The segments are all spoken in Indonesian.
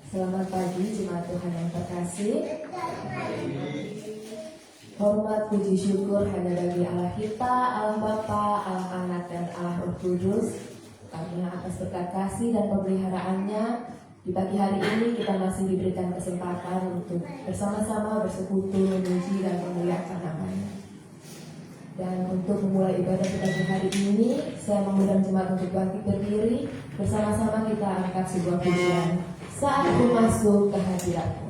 Selamat pagi jemaat Tuhan yang terkasih. Hormat puji syukur hanya bagi Allah kita, Allah Bapa, Allah Anak dan Allah Roh Kudus. Karena atas berkat kasih dan pemeliharaannya, di pagi hari ini kita masih diberikan kesempatan untuk bersama-sama bersekutu, memuji dan memuliakan namanya. Dan untuk memulai ibadah kita di hari ini, saya mengundang jemaat untuk bangkit berdiri. Bersama-sama kita angkat sebuah pujian. Saat ku masuk ke hadiratmu.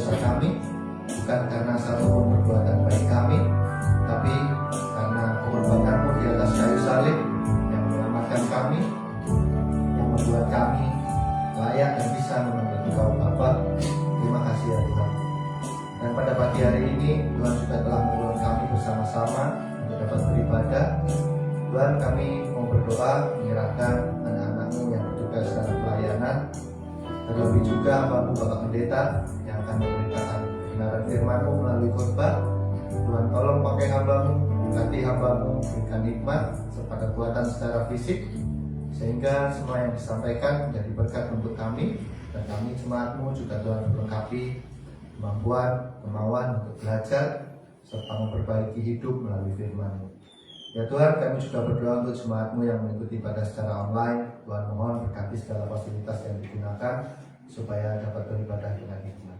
dosa kami, bukan karena satu perbuatan baik kami, tapi karena pengorbanan-Mu di atas kayu salib yang menyelamatkan kami, yang membuat kami layak dan bisa menuntut Engkau Bapa. Terima kasih ya Tuhan. Dan pada pagi hari ini Tuhan juga telah mengulang kami bersama-sama untuk dapat beribadah. Tuhan, kami mau berdoa menyerahkan anak-anak-Mu yang bertugas dalam pelayanan, terlebih juga hamba-Mu Bapak Pendeta yang akan memberitakan kebenaran firman-Mu melalui khotbah. Tuhan, tolong pakai hamba-Mu, berkati hamba-Mu, berikan hikmat serta kekuatan secara fisik, sehingga semua yang disampaikan menjadi berkat untuk kami, dan kami jemaat-Mu juga Tuhan melengkapi kemampuan, kemauan untuk belajar serta memperbaiki hidup melalui firman-Mu. Ya Tuhan, kami juga berdoa untuk jemaat-Mu yang mengikuti ibadah secara online. Tuhan, mohon berkati segala fasilitas yang digunakan supaya dapat beribadah dengan hikmat.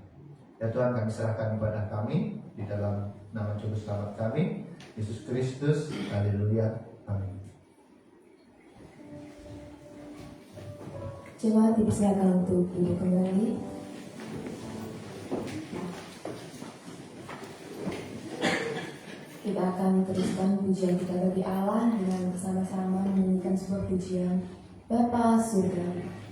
Ya Tuhan, kami serahkan ibadah kami di dalam nama Juru Selamat kami, Yesus Kristus. Haleluya. Amin. Jemaat dipersilakan untuk duduk kembali. Kita akan teruskan pujian kita bagi Allah dengan bersama-sama menyanyikan sebuah pujian Bapa Surgawi.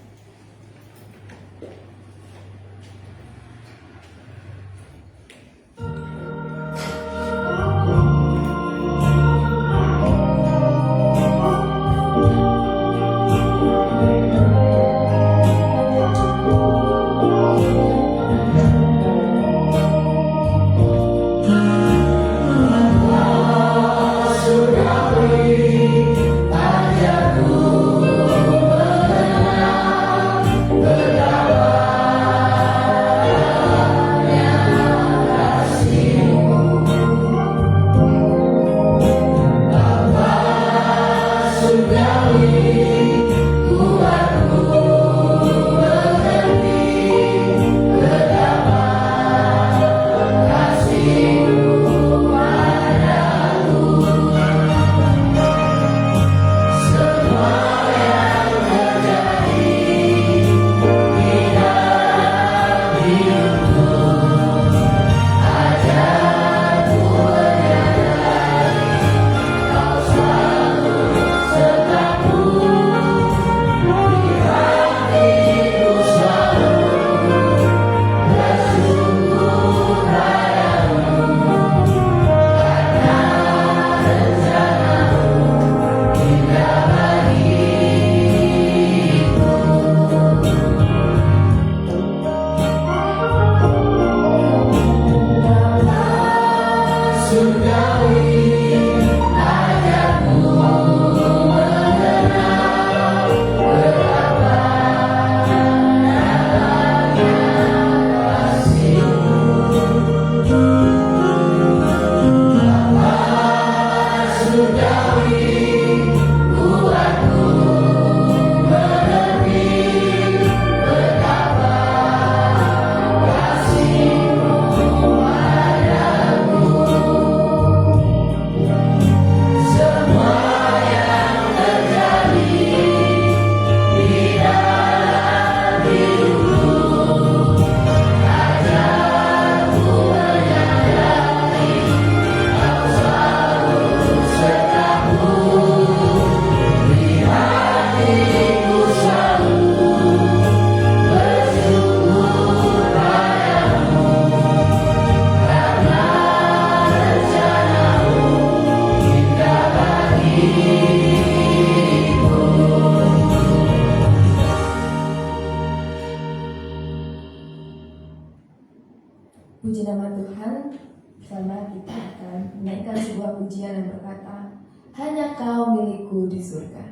Puji nama Tuhan. Bersama kita akan menaikkan sebuah pujian yang berkata, hanya Kau milikku di surga.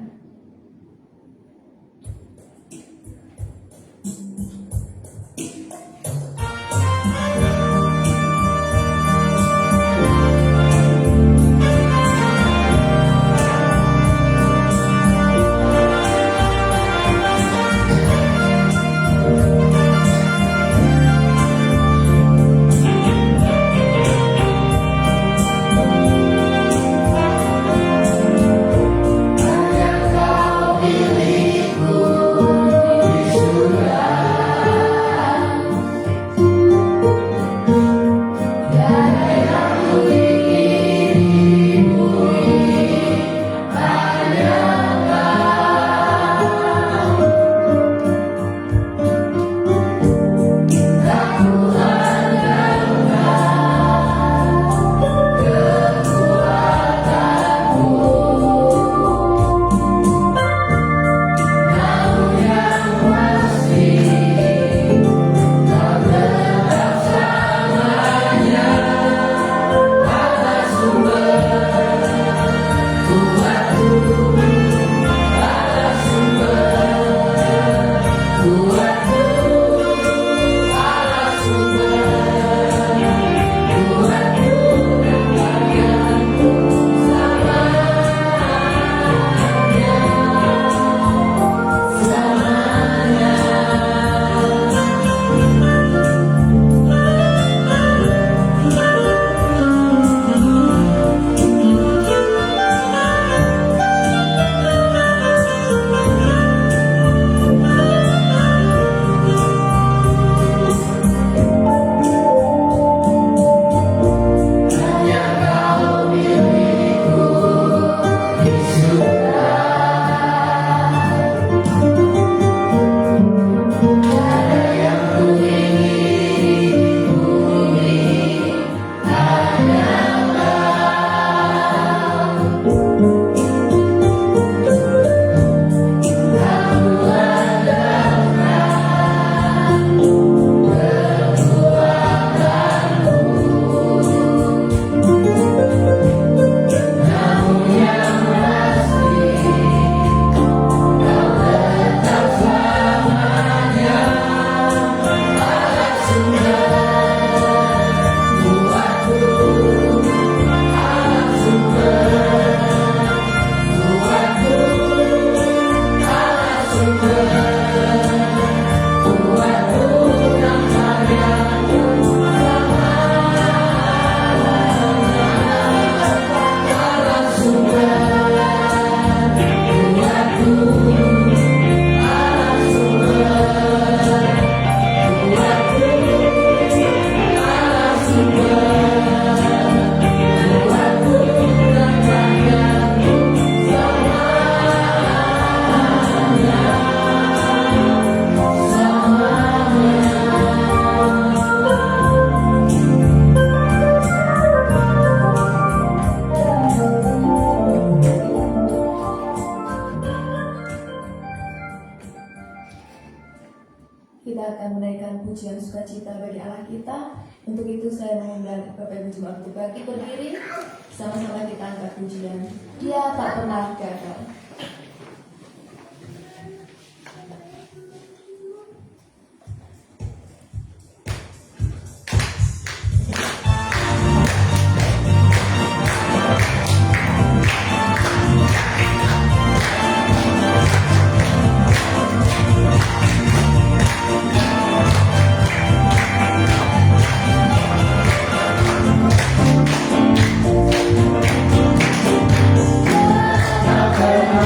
Hanya kita akan menaikkan pujian sukacita bagi Allah kita. Untuk itu saya mengundang Bapak Ibu Jemaat untuk bangkit berdiri. Sama-sama kita angkat pujian. Dia tak pernah gagal. Tak pernah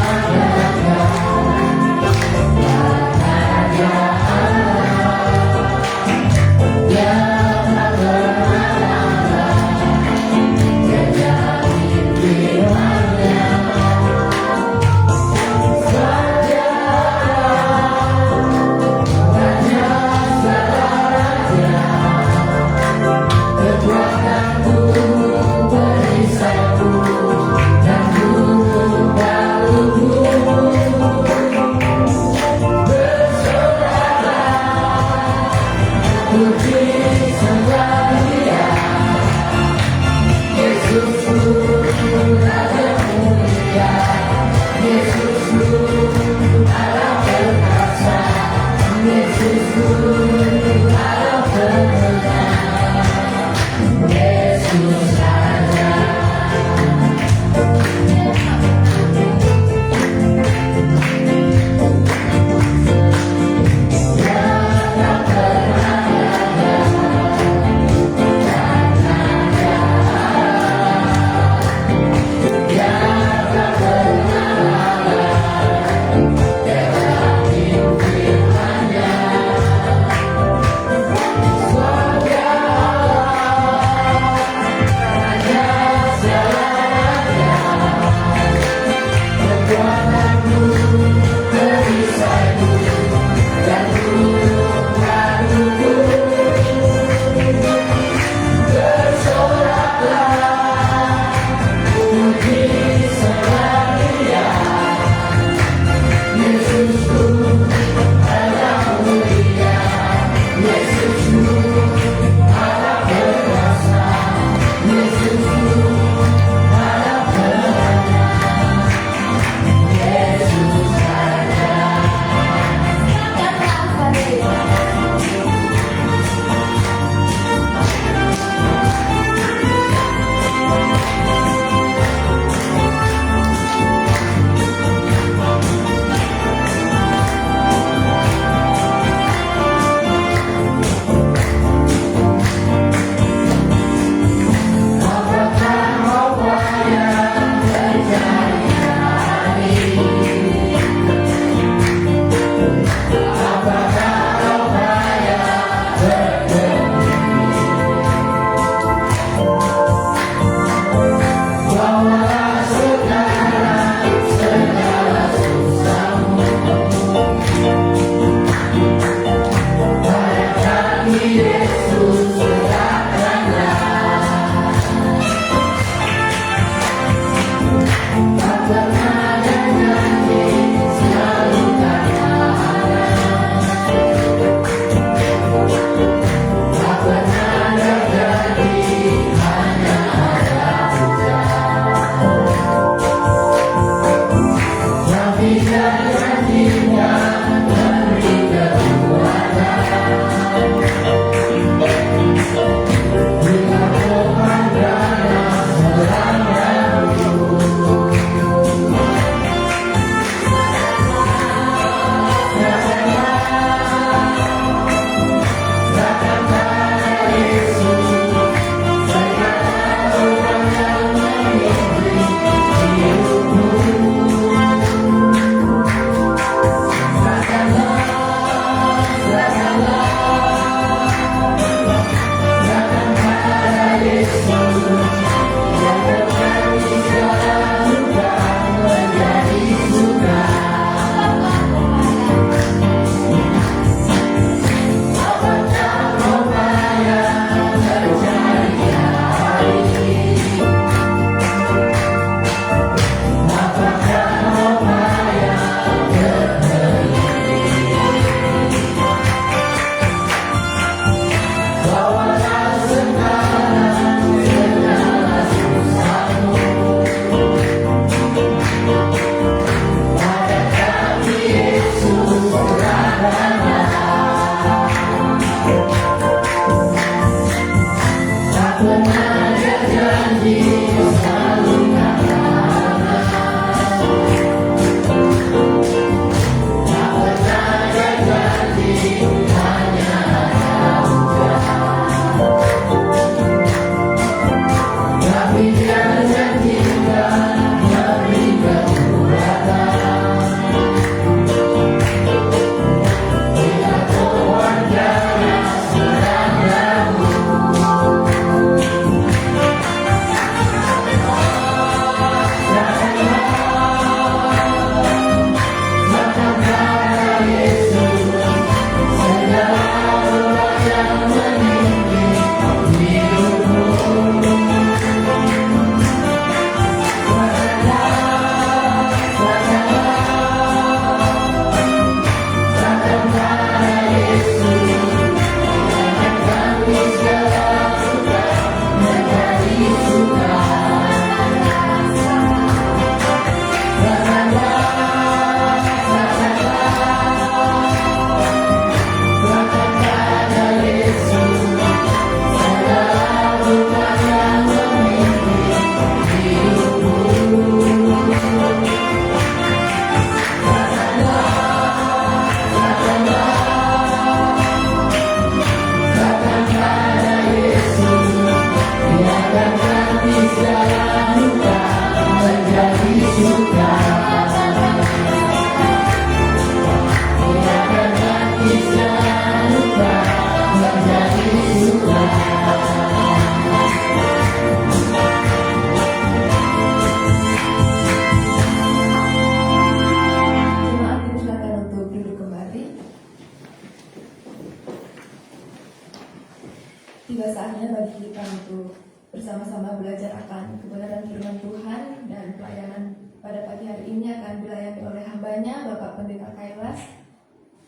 untuk bersama-sama belajar akan kebenaran firman Tuhan, dan pelayanan pada pagi hari ini akan dilayani oleh hambanya Bapak Pendeta Kailas.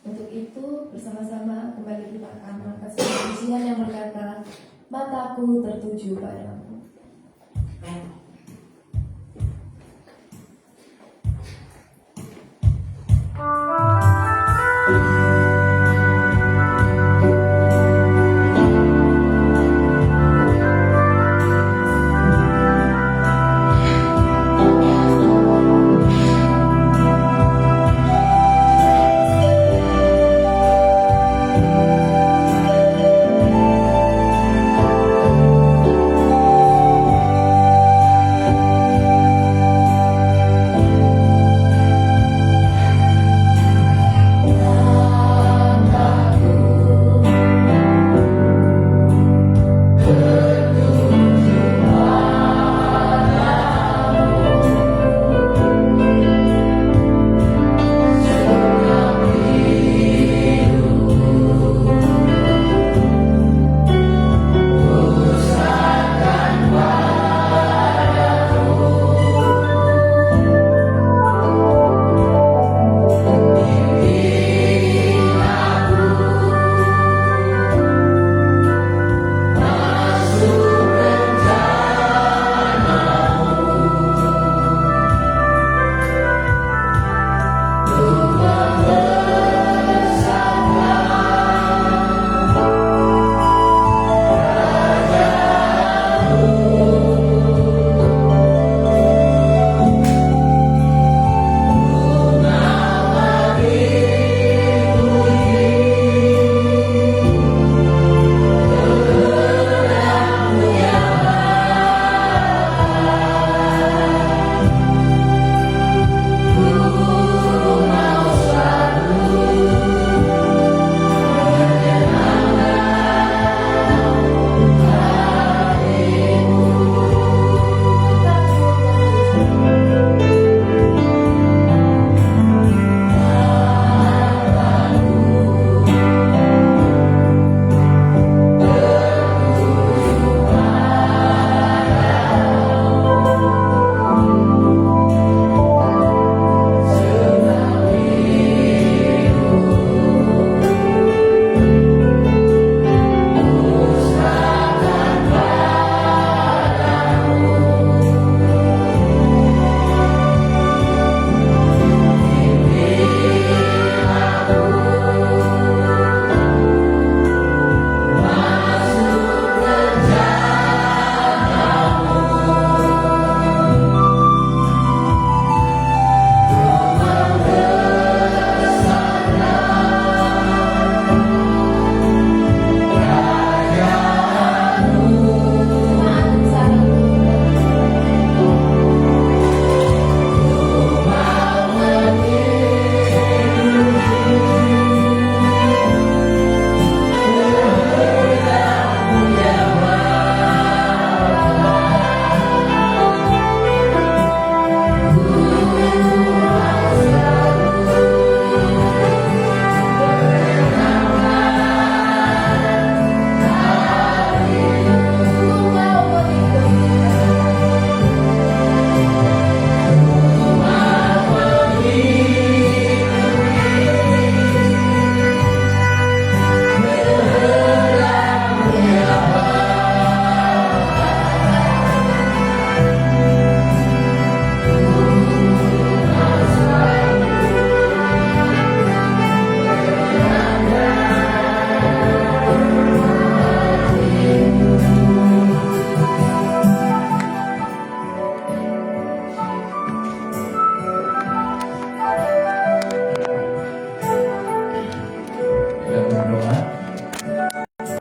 Untuk itu bersama-sama kembali kita akan mengangkat sebuah pujian yang berkata, "Mataku tertuju padamu."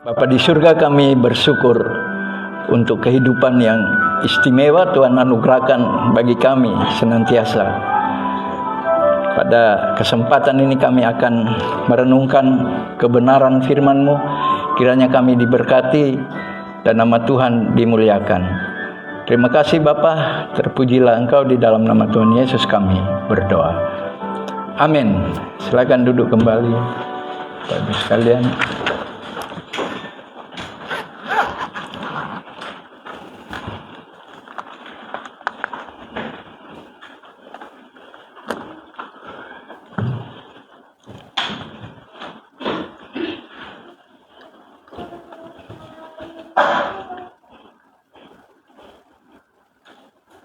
Bapa di surga, kami bersyukur untuk kehidupan yang istimewa Tuhan anugerahkan bagi kami senantiasa. Pada kesempatan ini kami akan merenungkan kebenaran firman-Mu. Kiranya kami diberkati dan nama Tuhan dimuliakan. Terima kasih Bapa, terpujilah Engkau, di dalam nama Tuhan Yesus kami berdoa. Amin. Silakan duduk kembali Bapak Ibu sekalian.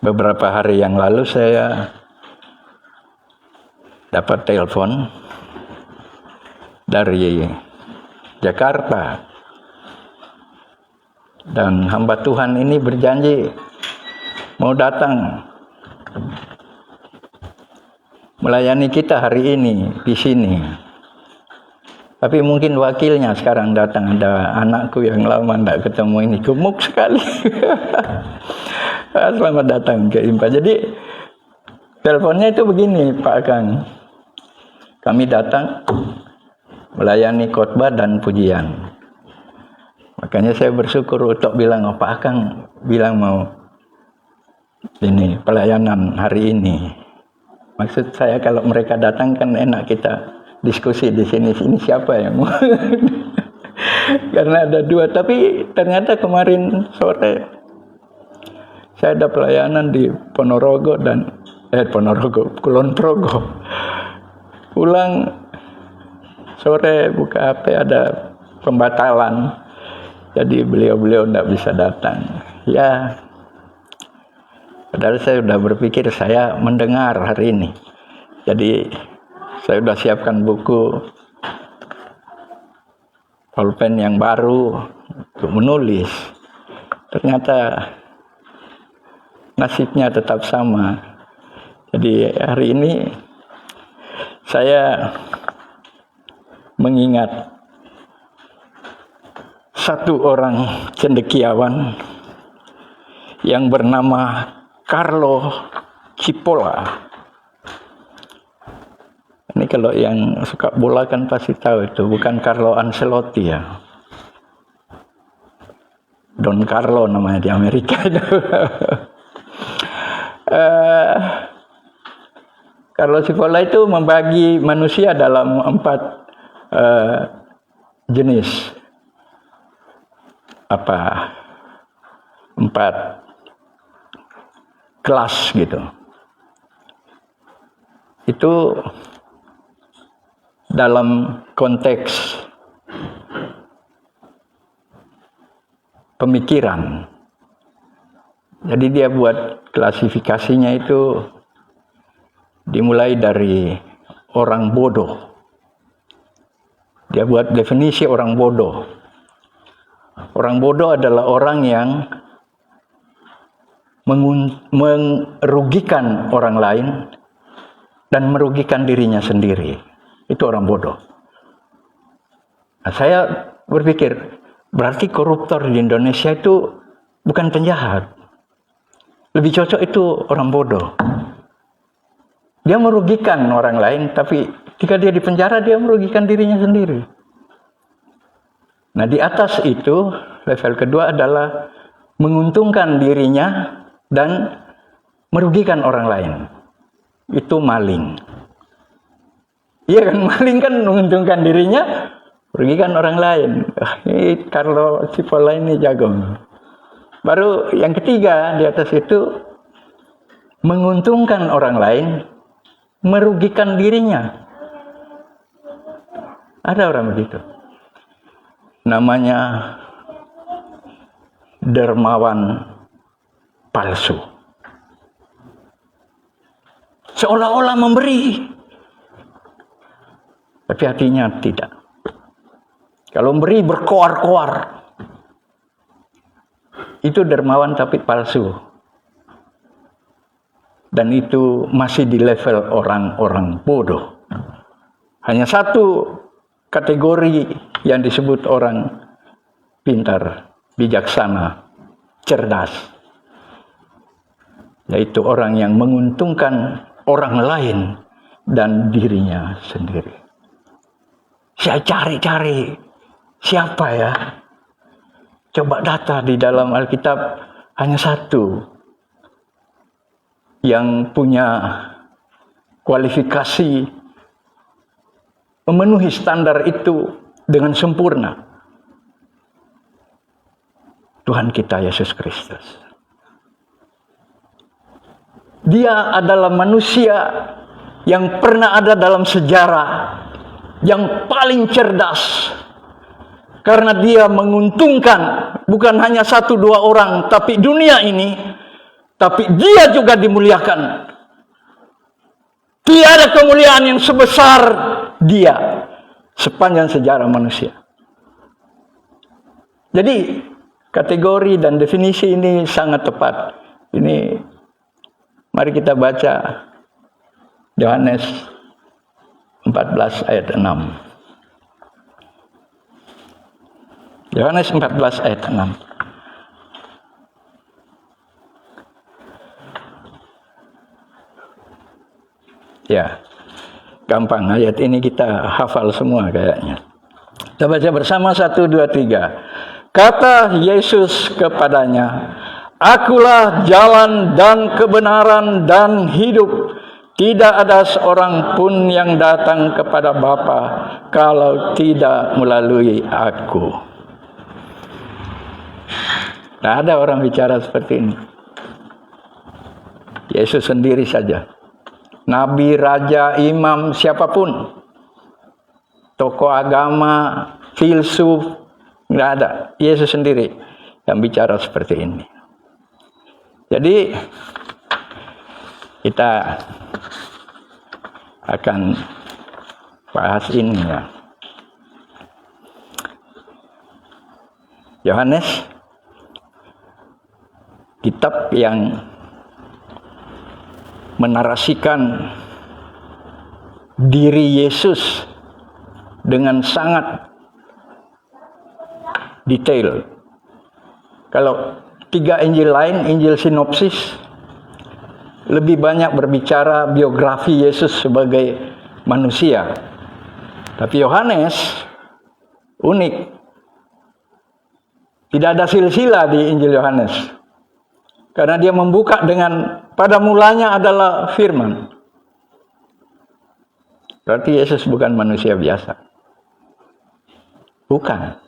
beberapa hari yang lalu saya dapat telepon dari Jakarta, dan hamba Tuhan ini berjanji mau datang melayani kita hari ini di sini. Tapi mungkin wakilnya sekarang datang, ada anakku yang lama tidak ketemu ini, gemuk sekali. Selamat datang ke IMPA. Jadi teleponnya itu begini, Pak Kang. Kami datang melayani khotbah dan pujian. Makanya saya bersyukur untuk bilang, oh, Pak Kang bilang mau ini pelayanan hari ini. Maksud saya kalau mereka datang kan enak kita diskusi di sini siapa yang mau. Karena ada dua, tapi ternyata kemarin sore saya ada pelayanan di Ponorogo dan Kulon Progo. Pulang sore buka HP ada pembatalan, jadi beliau tidak bisa datang. Ya, padahal saya sudah berpikir saya mendengar hari ini. Jadi saya sudah siapkan buku pulpen yang baru untuk menulis. Ternyata nasibnya tetap sama. Jadi hari ini saya mengingat satu orang cendekiawan yang bernama Carlo Cipolla. Ini kalau yang suka bola kan pasti tahu itu, bukan Carlo Ancelotti ya. Don Carlo namanya di Amerika itu. Carlo Cipolla itu membagi manusia dalam 4 jenis. 4 kelas gitu. Itu dalam konteks pemikiran. Jadi dia buat klasifikasinya itu dimulai dari orang bodoh. Dia buat definisi orang bodoh. Orang bodoh adalah orang yang merugikan orang lain dan merugikan dirinya sendiri. Itu orang bodoh. Nah, saya berpikir, berarti koruptor di Indonesia itu bukan penjahat. Lebih cocok itu orang bodoh. Dia merugikan orang lain, tapi ketika dia di penjara, dia merugikan dirinya sendiri. Nah, di atas itu, level kedua adalah menguntungkan dirinya dan merugikan orang lain. Itu maling. Iya kan, maling kan menguntungkan dirinya, merugikan orang lain. Ini Carlo Cipolla ini jago. Baru yang ketiga di atas itu, menguntungkan orang lain, merugikan dirinya. Ada orang begitu. Namanya dermawan palsu. Seolah-olah memberi, tapi hatinya tidak. Kalau memberi berkoar-koar, itu dermawan tapi palsu. Dan itu masih di level orang-orang bodoh. Hanya satu kategori yang disebut orang pintar, bijaksana, cerdas. Yaitu orang yang menguntungkan orang lain dan dirinya sendiri. Saya cari-cari siapa ya? Coba data di dalam Alkitab, hanya satu yang punya kualifikasi memenuhi standar itu dengan sempurna. Tuhan kita Yesus Kristus. Dia adalah manusia yang pernah ada dalam sejarah, yang paling cerdas. Karena dia menguntungkan bukan hanya 1-2 orang, tapi dunia ini. tapi dia juga dimuliakan. Tiada kemuliaan yang sebesar dia sepanjang sejarah manusia. Jadi kategori dan definisi ini sangat tepat. Ini mari kita baca Yohanes 14 ayat 6. Yohanes 14 ayat 6. Ya, gampang, ayat ini kita hafal semua kayaknya. Kita baca bersama, 1, 2, 3. Kata Yesus kepadanya, Akulah jalan dan kebenaran dan hidup. Tidak ada seorang pun yang datang kepada Bapa kalau tidak melalui Aku. Tidak ada orang bicara seperti ini. Yesus sendiri saja. Nabi, raja, imam, siapapun, tokoh agama, filsuf, nggak ada. Yesus sendiri yang bicara seperti ini. Jadi kita akan bahas ini ya. Yohanes, kitab yang menarasikan diri Yesus dengan sangat detail. Kalau 3 Injil lain, Injil sinopsis, lebih banyak berbicara biografi Yesus sebagai manusia. Tapi Yohanes unik. Tidak ada silsilah di Injil Yohanes. Karena dia membuka dengan pada mulanya adalah firman. Berarti Yesus bukan manusia biasa. Bukan.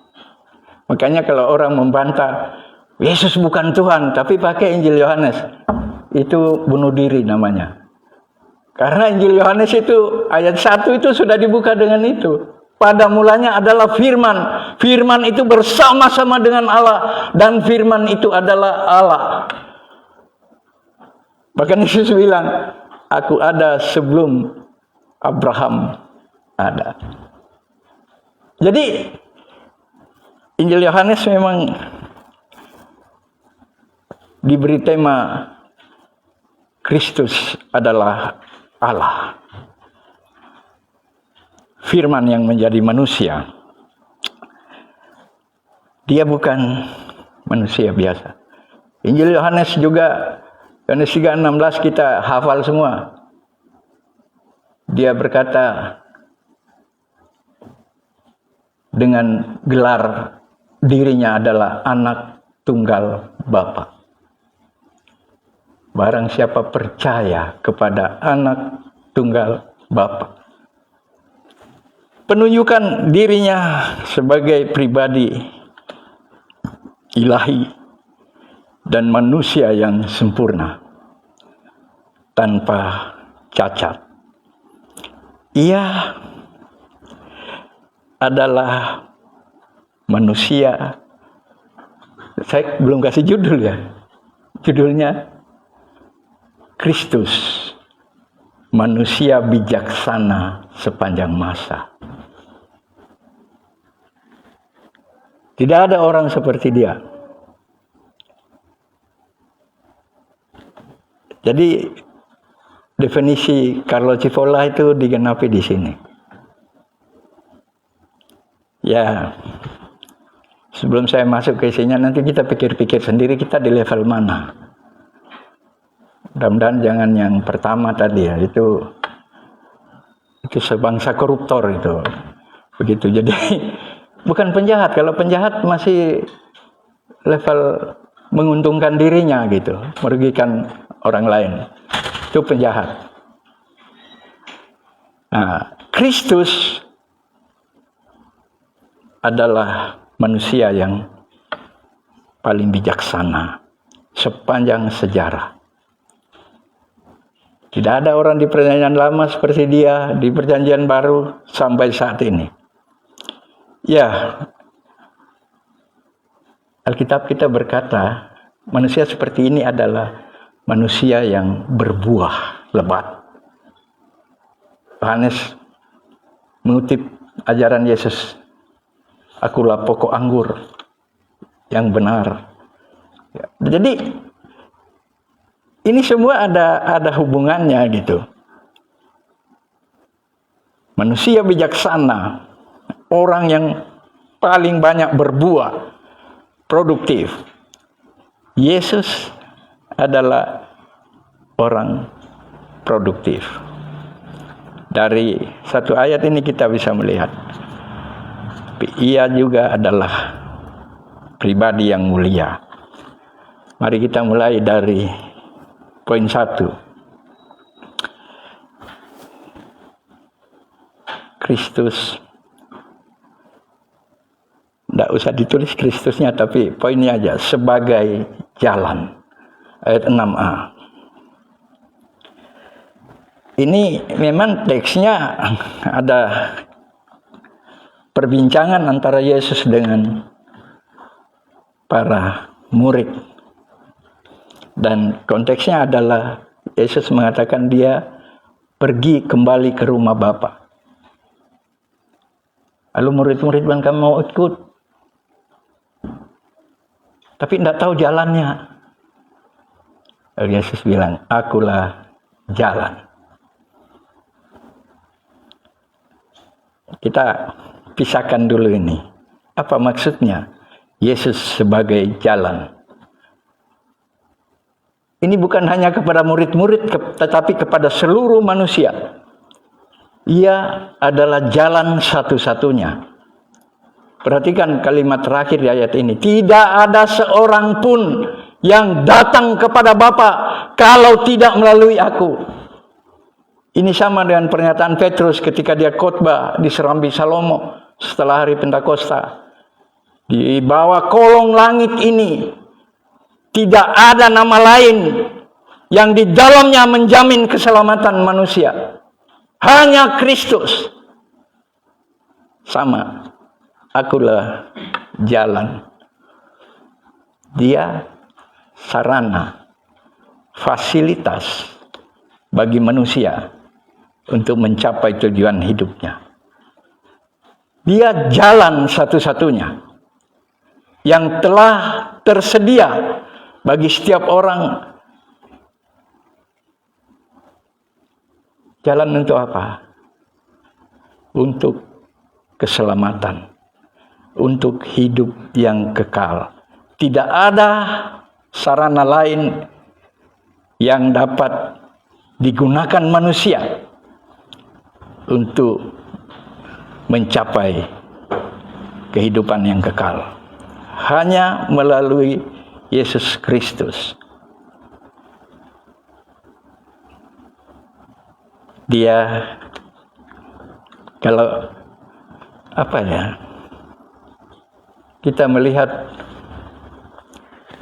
Makanya kalau orang membantah, Yesus bukan Tuhan, tapi pakai Injil Yohanes, itu bunuh diri namanya. Karena Injil Yohanes itu, ayat 1 itu sudah dibuka dengan itu. Pada mulanya adalah firman. Firman itu bersama-sama dengan Allah. Dan firman itu adalah Allah. Bahkan Yesus bilang, Aku ada sebelum Abraham ada. Jadi, Injil Yohanes memang diberi tema Kristus adalah Allah. Firman yang menjadi manusia. Dia bukan manusia biasa. Injil Yohanes juga, Yohanes 3:16 kita hafal semua. Dia berkata dengan gelar dirinya adalah anak tunggal Bapa. Barang siapa percaya kepada anak tunggal Bapa. Penunjukan dirinya sebagai pribadi ilahi dan manusia yang sempurna tanpa cacat. Ia adalah manusia. Saya belum kasih judul ya. Judulnya Kristus, manusia bijaksana sepanjang masa. Tidak ada orang seperti dia. Jadi definisi Carlo Cipolla itu digenapi di sini. Ya, sebelum saya masuk ke isinya, nanti kita pikir-pikir sendiri kita di level mana. Mudah-mudahan jangan yang pertama tadi ya, itu sebangsa koruptor itu. Begitu. Jadi bukan penjahat. Kalau penjahat masih level menguntungkan dirinya gitu, merugikan orang lain. Itu penjahat. Nah, Kristus adalah manusia yang paling bijaksana sepanjang sejarah. Tidak ada orang di perjanjian lama seperti dia, di perjanjian baru sampai saat ini. Ya, Alkitab kita berkata, manusia seperti ini adalah manusia yang berbuah lebat. Yohanes mengutip ajaran Yesus, akulah pokok anggur yang benar. Jadi ini semua ada hubungannya gitu. Manusia bijaksana, orang yang paling banyak berbuah, produktif. Yesus adalah orang produktif. Dari satu ayat ini kita bisa melihat, ia juga adalah pribadi yang mulia. Mari kita mulai dari poin 1. Kristus, tidak usah ditulis Kristusnya, tapi poinnya aja, sebagai jalan. Ayat 6a. Ini memang teksnya ada perbincangan antara Yesus dengan para murid. Dan konteksnya adalah Yesus mengatakan dia pergi kembali ke rumah Bapa. Lalu murid-murid bilang, kamu mau ikut? Tapi tidak tahu jalannya. Lalu Yesus bilang, akulah jalan. Kita pisahkan dulu ini. Apa maksudnya Yesus sebagai jalan? Ini bukan hanya kepada murid-murid, tetapi kepada seluruh manusia. Ia adalah jalan satu-satunya. Perhatikan kalimat terakhir di ayat ini. Tidak ada seorang pun yang datang kepada Bapa kalau tidak melalui aku. Ini sama dengan pernyataan Petrus ketika dia khotbah di Serambi Salomo setelah hari Pentakosta. Di bawah kolong langit ini tidak ada nama lain yang di dalamnya menjamin keselamatan manusia. Hanya Kristus. Sama. Akulah jalan. Dia sarana, fasilitas bagi manusia untuk mencapai tujuan hidupnya. Dia jalan satu-satunya yang telah tersedia bagi setiap orang. Jalan untuk apa? Untuk keselamatan, untuk hidup yang kekal. Tidak ada sarana lain yang dapat digunakan manusia untuk mencapai kehidupan yang kekal. Hanya melalui Yesus Kristus. Dia, kalau kita melihat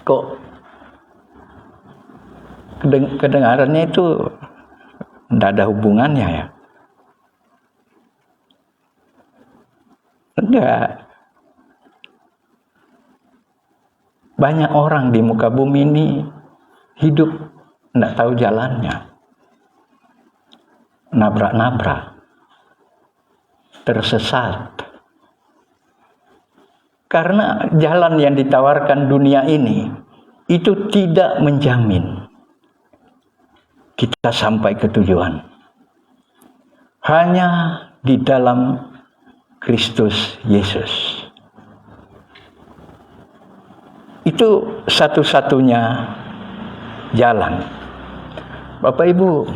kok kedengarannya itu tidak ada hubungannya ya. Enggak. Banyak orang di muka bumi ini hidup tidak tahu jalannya. Nabrak-nabrak. Tersesat. Karena jalan yang ditawarkan dunia ini itu tidak menjamin kita sampai ke tujuan. Hanya di dalam Kristus Yesus. Itu satu-satunya jalan. Bapak Ibu,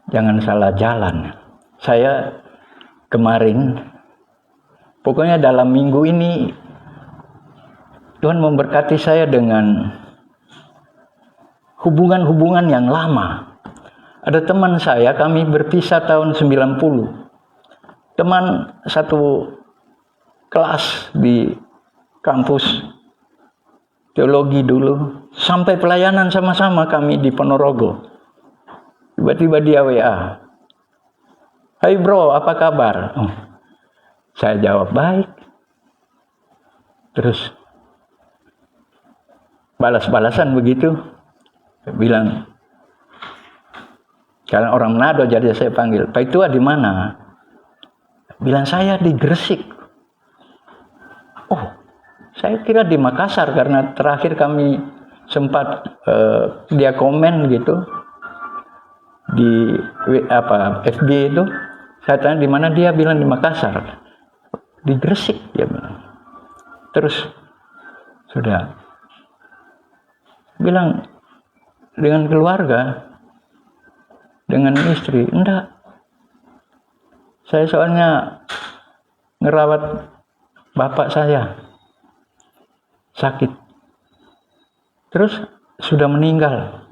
jangan salah jalan. Saya kemarin, pokoknya dalam minggu ini, Tuhan memberkati saya dengan hubungan-hubungan yang lama. Ada teman saya, kami berpisah tahun 90. Teman satu kelas di kampus teologi dulu. Sampai pelayanan sama-sama kami di Ponorogo. Tiba-tiba dia WA. Hai bro, apa kabar? Saya jawab baik. Terus, balas-balasan begitu. Saya bilang, karena orang Manado jadi saya panggil, Pak Itua di mana? Bilang saya di Gresik. Oh, saya kira di Makassar karena terakhir kami sempat dia komen gitu di FB itu. Saya tanya di mana, dia bilang di Makassar. Di Gresik dia bilang. Terus sudah bilang dengan keluarga, dengan istri, enggak. Saya soalnya ngerawat bapak saya sakit, terus sudah meninggal,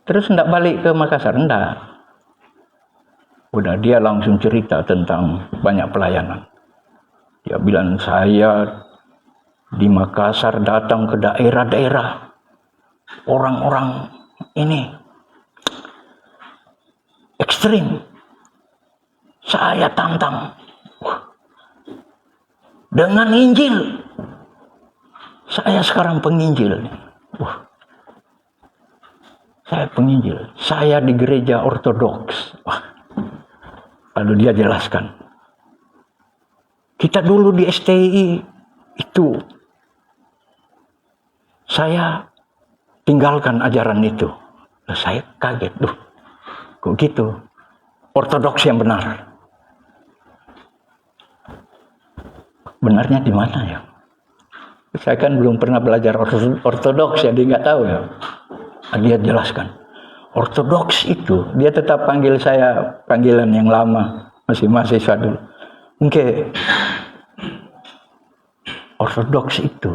terus enggak balik ke Makassar, enggak. Udah dia langsung cerita tentang banyak pelayanan. Dia bilang, saya di Makassar datang ke daerah-daerah, orang-orang ini ekstrim, saya tantang dengan Injil. Saya sekarang penginjil. Saya penginjil. Saya di gereja ortodoks. Lalu dia jelaskan, kita dulu di STI itu, saya tinggalkan ajaran itu. Saya kaget, kok gitu? Ortodoks yang benar. Benarnya di mana ya? Saya kan belum pernah belajar ortodoks, jadi nggak tahu ya. Dia jelaskan, ortodoks itu, dia tetap panggil saya panggilan yang lama, masih mahasiswa dulu. Oke, ortodoks itu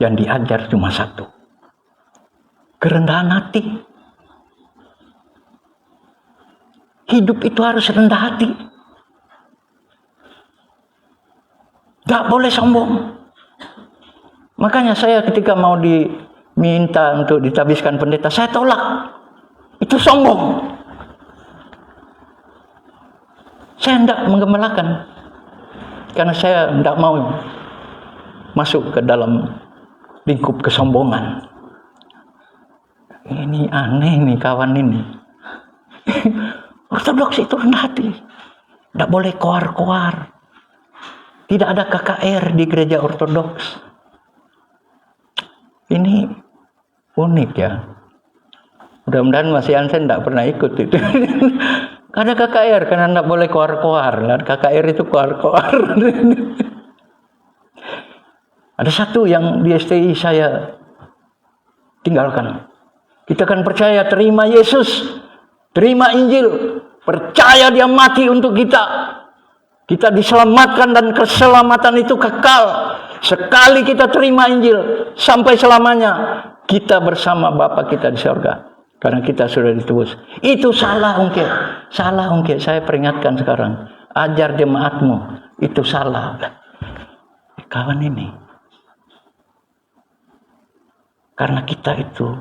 yang diajar cuma satu, kerendahan hati. Hidup itu harus rendah hati. Gak boleh sombong. Makanya saya ketika mau diminta untuk ditabiskan pendeta, saya tolak. Itu sombong. Saya tidak menggembalakan. Karena saya tidak mau masuk ke dalam lingkup kesombongan. Ini aneh nih kawan ini. Ortodoks itu rendah hati. Tidak boleh koar-koar. Tidak ada KKR di gereja ortodoks. Ini unik ya. Mudah-mudahan Mas Yansen tidak pernah ikut itu. Ada KKR karena tidak boleh koar-koar. KKR itu koar-koar. Ada satu yang di STI saya tinggalkan. Kita kan percaya terima Yesus, terima Injil, percaya dia mati untuk kita. Kita diselamatkan dan keselamatan itu kekal. Sekali kita terima Injil, sampai selamanya kita bersama Bapa kita di surga. Karena kita sudah ditebus. Itu salah ungkit. Salah ungkit. Saya peringatkan sekarang. Ajar jemaatmu. Itu salah. Kawan ini. Karena kita itu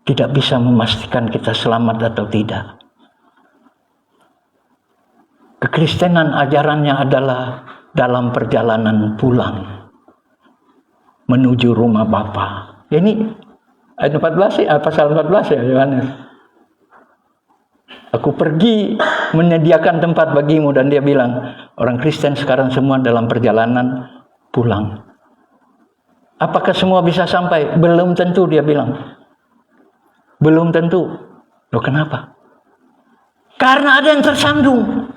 tidak bisa memastikan kita selamat atau tidak. Kekristenan ajarannya adalah dalam perjalanan pulang menuju rumah Bapa. Ini ayat 14 pasal 14 ya Yohanes. Aku pergi menyediakan tempat bagimu, dan dia bilang orang Kristen sekarang semua dalam perjalanan pulang. Apakah semua bisa sampai? Belum tentu, dia bilang. Belum tentu. Loh kenapa? Karena ada yang tersandung.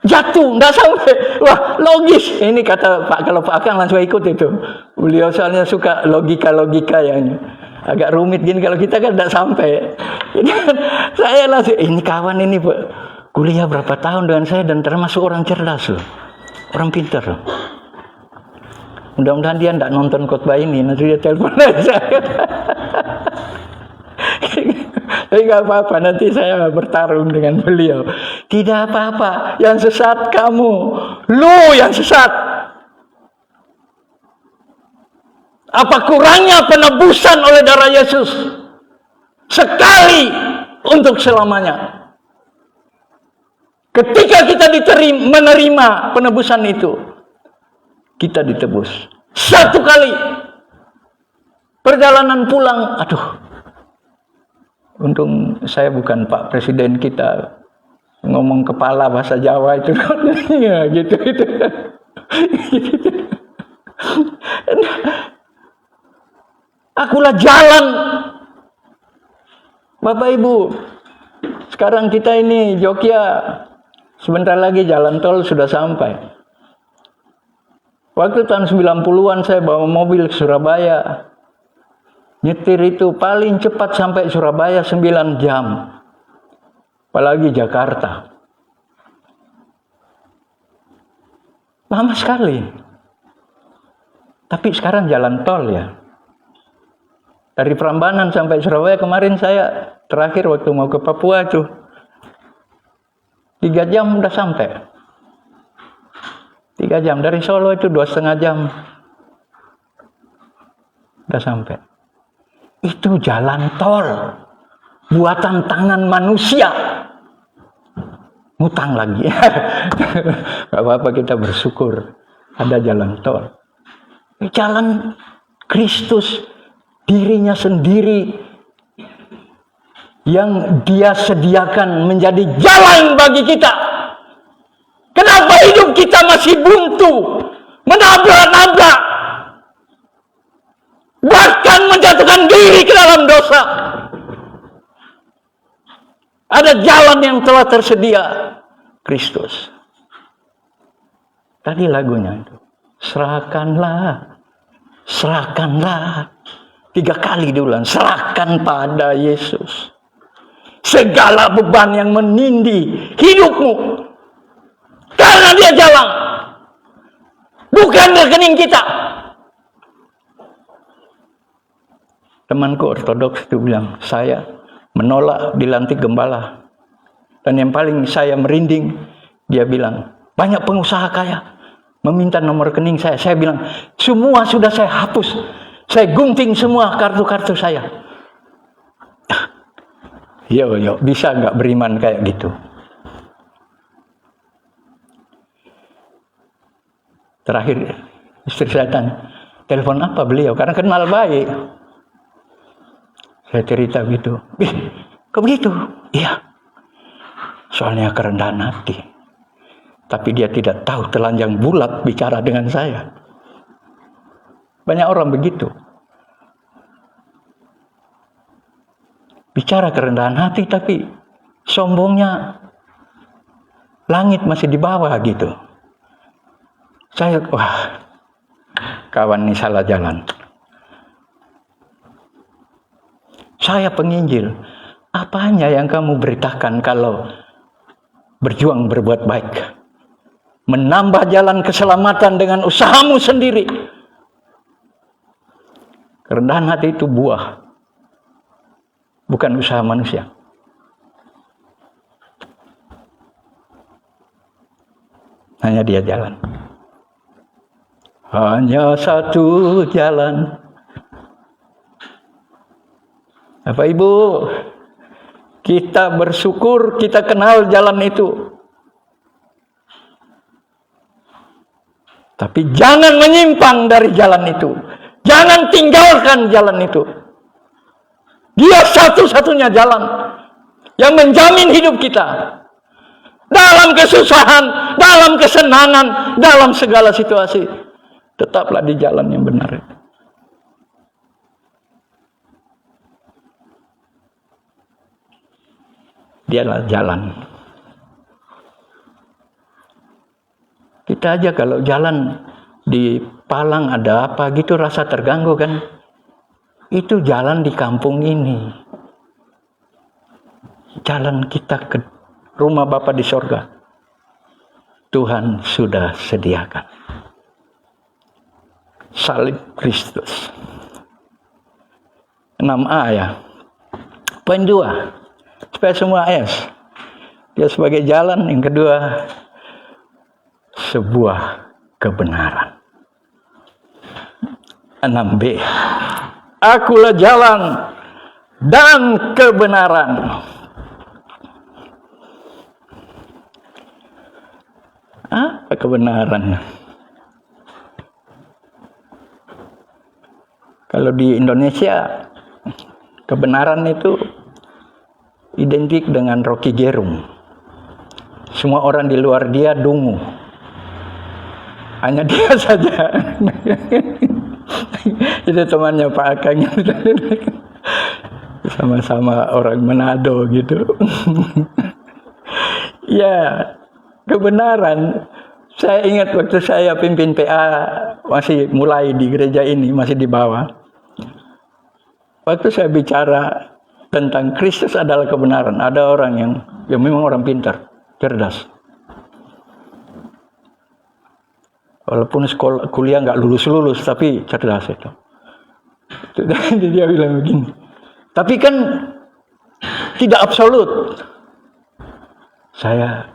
Jatuh, enggak sampai. Wah, logis. Ini kata Pak, kalau Pak Akang langsung ikut itu. Beliau soalnya suka logika-logika yang agak rumit gini. Kalau kita kan enggak sampai. Jadi kan saya langsung, ini kawan ini Pak, kuliah berapa tahun dengan saya dan termasuk orang cerdas loh. Orang pintar loh. Mudah-mudahan dia enggak nonton khotbah ini, nanti dia telepon saya. Tapi nggak apa-apa, nanti saya bertarung dengan beliau. Tidak apa-apa, yang sesat kamu, lu yang sesat. Apa kurangnya penebusan oleh darah Yesus? Sekali untuk selamanya. Ketika kita menerima penebusan itu, kita ditebus. Satu kali perjalanan pulang, aduh, untung saya bukan Pak Presiden kita ngomong kepala bahasa Jawa itu. Ya, gitu. Akulah jalan. Bapak Ibu, sekarang kita ini Jogja, sebentar lagi jalan tol sudah sampai. Waktu tahun 90-an saya bawa mobil ke Surabaya. Nyetir itu paling cepat sampai Surabaya 9 jam. Apalagi Jakarta. Lama sekali. Tapi sekarang jalan tol ya. Dari Prambanan sampai Surabaya kemarin saya terakhir waktu mau ke Papua itu 3 jam udah sampai. 3 jam dari Solo itu 2,5 jam udah sampai. Itu jalan tol buatan tangan manusia. Ngutang lagi. Gak apa-apa, kita bersyukur ada jalan tol. Jalan Kristus, dirinya sendiri yang dia sediakan menjadi jalan bagi kita. Kenapa hidup kita masih buntu, menabrak-nabrak, bahkan menjatuhkan diri ke dalam dosa? Ada jalan yang telah tersedia, Kristus. Tadi lagunya itu, serahkanlah, serahkanlah. 3 kali diulang, serahkan pada Yesus segala beban yang menindih hidupmu. Karena dia jalan, bukan rekening kita. Temanku ortodoks itu bilang, saya menolak dilantik gembala. Dan yang paling saya merinding, dia bilang, banyak pengusaha kaya meminta nomor rekening saya. Saya bilang, semua sudah saya hapus. Saya gunting semua kartu-kartu saya. Yo, bisa nggak beriman kayak gitu? Terakhir istri saya tanya, telepon apa beliau? Karena kenal baik. Saya cerita gitu. Kok begitu? Iya. Soalnya kerendahan hati. Tapi dia tidak tahu telanjang bulat bicara dengan saya. Banyak orang begitu. Bicara kerendahan hati tapi sombongnya langit masih di bawah gitu. Saya, wah, kawan ini salah jalan. Saya penginjil. Apanya yang kamu beritakan kalau berjuang berbuat baik? Menambah jalan keselamatan dengan usahamu sendiri. Kerendahan hati itu buah, bukan usaha manusia. Hanya dia jalan. Hanya satu jalan. Bapak Ibu, kita bersyukur kita kenal jalan itu. Tapi jangan menyimpang dari jalan itu. Jangan tinggalkan jalan itu. Dia satu-satunya jalan yang menjamin hidup kita. Dalam kesusahan, dalam kesenangan, dalam segala situasi. Tetaplah di jalan yang benar. Dialah jalan. Kita aja kalau jalan di Palang ada apa gitu rasa terganggu kan. Itu jalan di kampung ini. Jalan kita ke rumah Bapa di sorga. Tuhan sudah sediakan. Salib Kristus. 6A ya. Poin 2. Supaya semua S. Dia sebagai jalan. Yang kedua, sebuah kebenaran. 6B. Akulah jalan dan kebenaran. Apa kebenaran? Kalau di Indonesia, kebenaran itu identik dengan Rocky Gerung. Semua orang di luar dia dungu. Hanya dia saja. Itu temannya Pak Akang. Sama-sama orang Manado gitu. Ya, kebenaran. Saya ingat waktu saya pimpin PA, masih mulai di gereja ini, masih di bawah. Waktu saya bicara tentang Kristus adalah kebenaran, ada orang yang memang orang pintar, cerdas. Walaupun sekolah kuliah nggak lulus, tapi cerdas itu. Jadi dia bilang begini. Tapi kan tidak absolut. Saya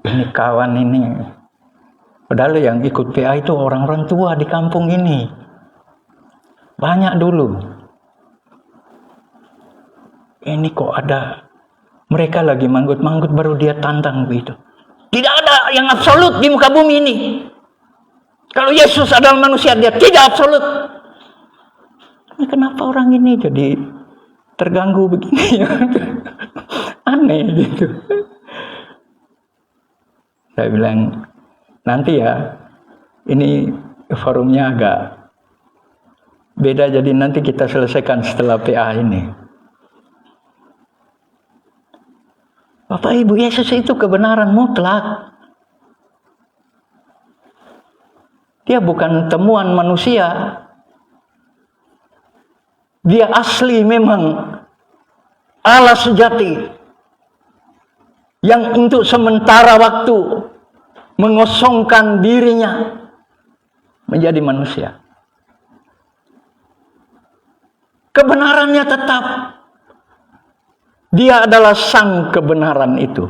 ini kawan ini, padahal yang ikut PA itu orang-orang tua di kampung ini. Banyak dulu. Ini kok ada, mereka lagi manggut-manggut baru dia tantang begitu. Tidak ada yang absolut di muka bumi ini. Kalau Yesus adalah manusia, dia tidak absolut. Ini kenapa orang ini jadi terganggu begini? Aneh gitu. Saya bilang, nanti ya, ini forumnya agak beda, jadi nanti kita selesaikan setelah PA ini. Bapak Ibu, Yesus itu kebenaran mutlak. Dia bukan temuan manusia. Dia asli memang Allah sejati. Yang untuk sementara waktu mengosongkan dirinya menjadi manusia. Kebenarannya tetap. Dia adalah sang kebenaran itu.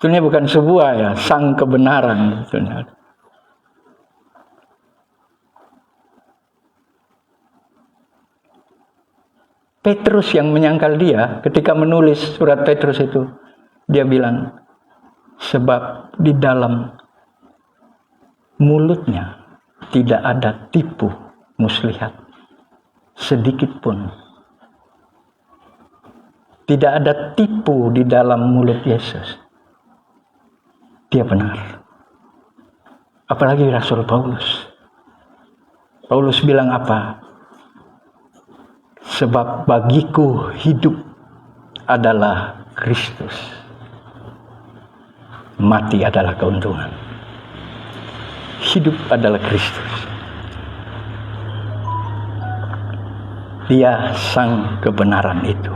Sebenarnya bukan sebuah ya, sang kebenaran. Sebenarnya. Petrus yang menyangkal dia ketika menulis surat Petrus itu, dia bilang, sebab di dalam mulutnya tidak ada tipu muslihat sedikit pun. Tidak ada tipu di dalam mulut Yesus. Dia benar. Apalagi Rasul Paulus. Paulus bilang apa? Sebab bagiku hidup adalah Kristus. Mati adalah keuntungan. Hidup adalah Kristus. Dia sang kebenaran itu.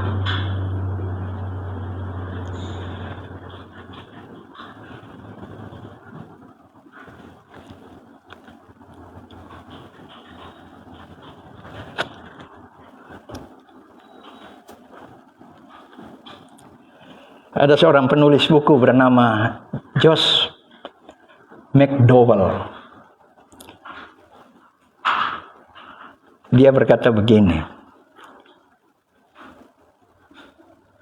Ada seorang penulis buku bernama Josh McDowell. Dia berkata begini,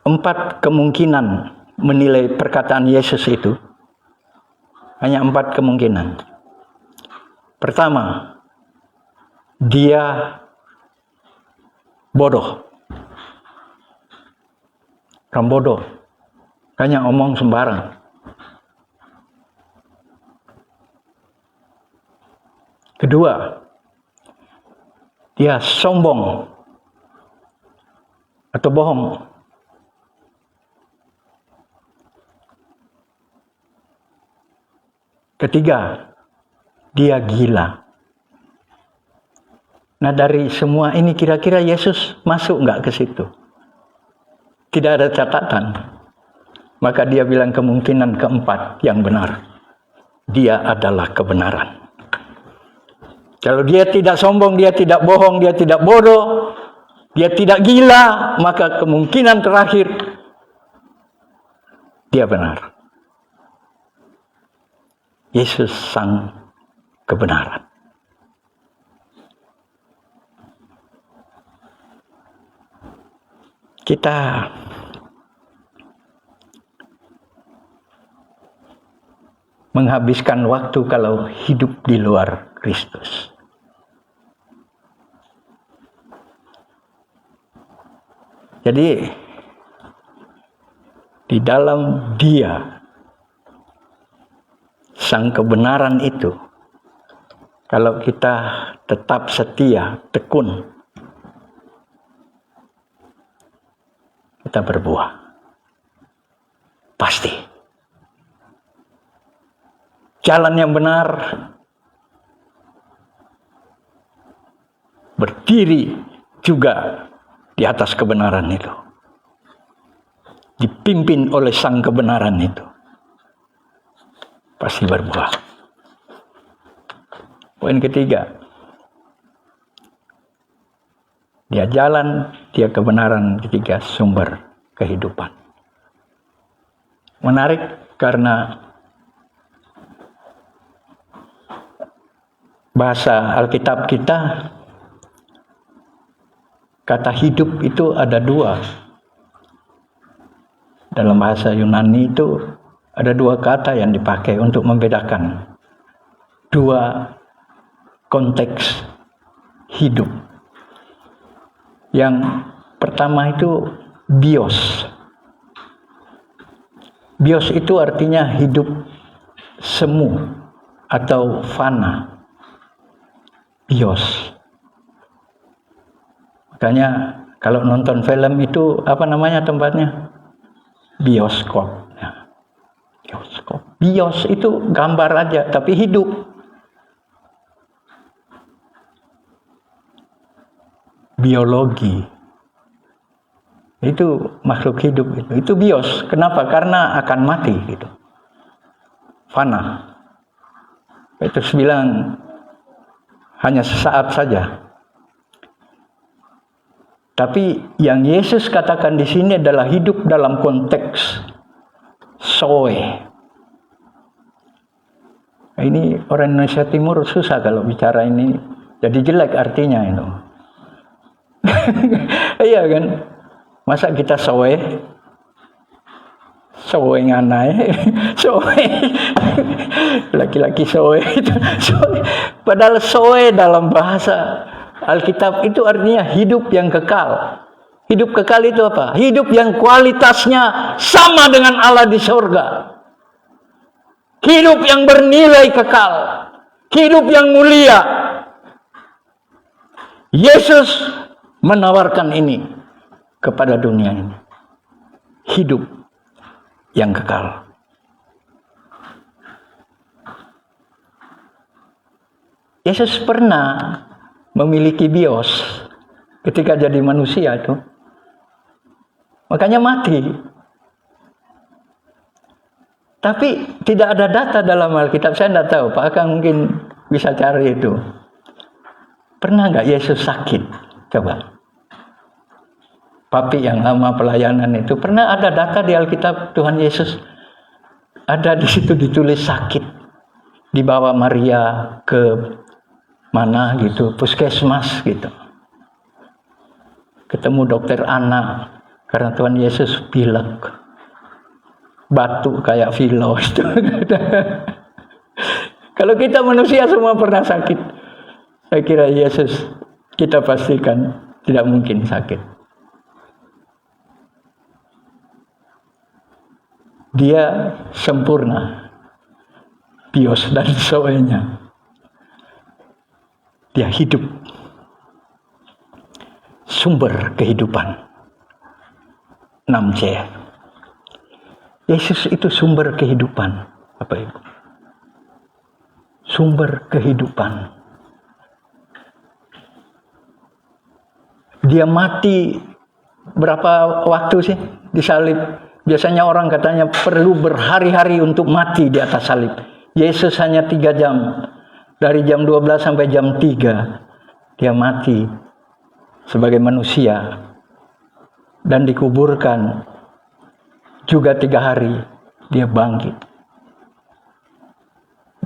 4 kemungkinan menilai perkataan Yesus itu, hanya 4 kemungkinan. Pertama, dia bodoh. Orang bodoh. Hanya omong sembarang. Kedua, dia sombong atau bohong. Ketiga, dia gila. Nah, dari semua ini kira-kira Yesus masuk nggak ke situ? Tidak ada catatan. Maka dia bilang kemungkinan keempat yang benar. Dia adalah kebenaran. Kalau dia tidak sombong, dia tidak bohong, dia tidak bodoh, dia tidak gila, maka kemungkinan terakhir dia benar. Yesus sang kebenaran. Kita menghabiskan waktu kalau hidup di luar Kristus. Jadi di dalam Dia, Sang kebenaran itu, kalau kita tetap setia, tekun, kita berbuah. Pasti. Jalan yang benar, berdiri juga di atas kebenaran itu. Dipimpin oleh Sang kebenaran itu. Pasti berbuah. Poin ketiga. Dia jalan, dia kebenaran. Ketiga, sumber kehidupan. Menarik karena bahasa Alkitab kita, kata hidup itu ada dua. Dalam bahasa Yunani itu ada dua kata yang dipakai untuk membedakan dua konteks hidup. Yang pertama itu bios. Bios itu artinya hidup semu atau fana. Bios. Makanya kalau nonton film itu apa namanya tempatnya? Bioskop. Ya. Bioskop. Bios itu gambar aja, tapi hidup. Biologi. Itu makhluk hidup itu. Itu bios. Kenapa? Karena akan mati gitu. Fana. Petrus bilang hanya sesaat saja. Tapi yang Yesus katakan di sini adalah hidup dalam konteks zoe. Ini orang Indonesia Timur susah kalau bicara ini, jadi jelek artinya itu. Iya kan? Masa kita zoe? Zoe nganai, zoe. Laki-laki zoe itu. Padahal zoe dalam bahasa Alkitab itu artinya hidup yang kekal. Hidup kekal itu apa? Hidup yang kualitasnya sama dengan Allah di surga. Hidup yang bernilai kekal. Hidup yang mulia. Yesus menawarkan ini kepada dunia ini. Hidup yang kekal. Yesus pernah memiliki bios ketika jadi manusia itu. Makanya mati. Tapi tidak ada data dalam Alkitab. Saya tidak tahu, Pak Akang mungkin bisa cari itu. Pernah nggak Yesus sakit? Coba. Papi yang lama pelayanan itu. Pernah ada data di Alkitab Tuhan Yesus? Ada di situ ditulis sakit. Dibawa Maria ke mana gitu, puskesmas gitu. Ketemu dokter anak karena Tuhan Yesus pilek, batuk kayak filo itu. Kalau kita manusia semua pernah sakit. Saya kira Yesus kita pastikan tidak mungkin sakit. Dia sempurna, bios dan zoenya. Dia hidup. Sumber kehidupan. 6C. Yesus itu sumber kehidupan. Apa itu? Sumber kehidupan. Dia mati berapa waktu sih disalib? Biasanya orang katanya perlu berhari-hari untuk mati di atas salib. Yesus hanya 3 jam. Dari jam 12 sampai jam 3 dia mati sebagai manusia dan dikuburkan. Juga 3 hari dia bangkit.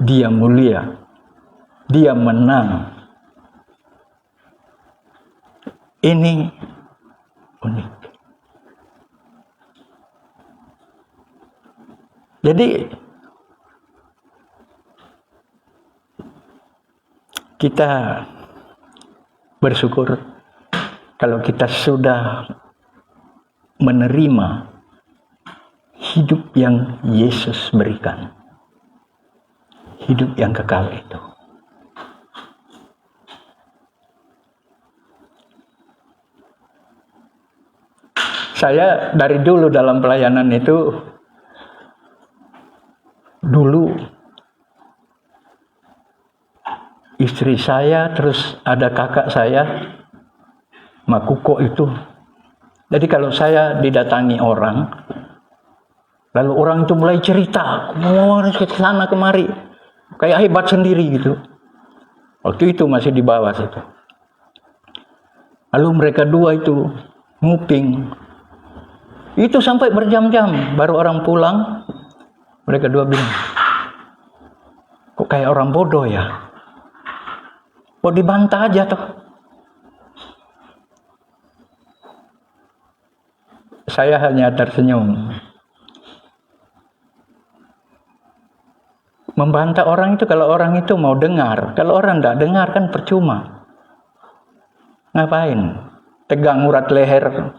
Dia mulia. Dia menang. Ini unik. Jadi kita bersyukur kalau kita sudah menerima hidup yang Yesus berikan. Hidup yang kekal itu. Saya dari dulu dalam pelayanan itu, dulu istri saya, terus ada kakak saya, Makuko itu. Jadi kalau saya didatangi orang, lalu orang itu mulai cerita, ke sana kemari, kayak hebat sendiri gitu. Waktu itu masih di bawah situ. Lalu mereka dua itu nguping. Itu sampai berjam-jam, baru orang pulang, mereka dua bilang, kok kayak orang bodoh ya? Kok dibantah aja toh? Saya hanya tersenyum. Membantah orang itu kalau orang itu mau dengar. Kalau orang tidak dengar kan percuma. Ngapain? Tegang urat leher.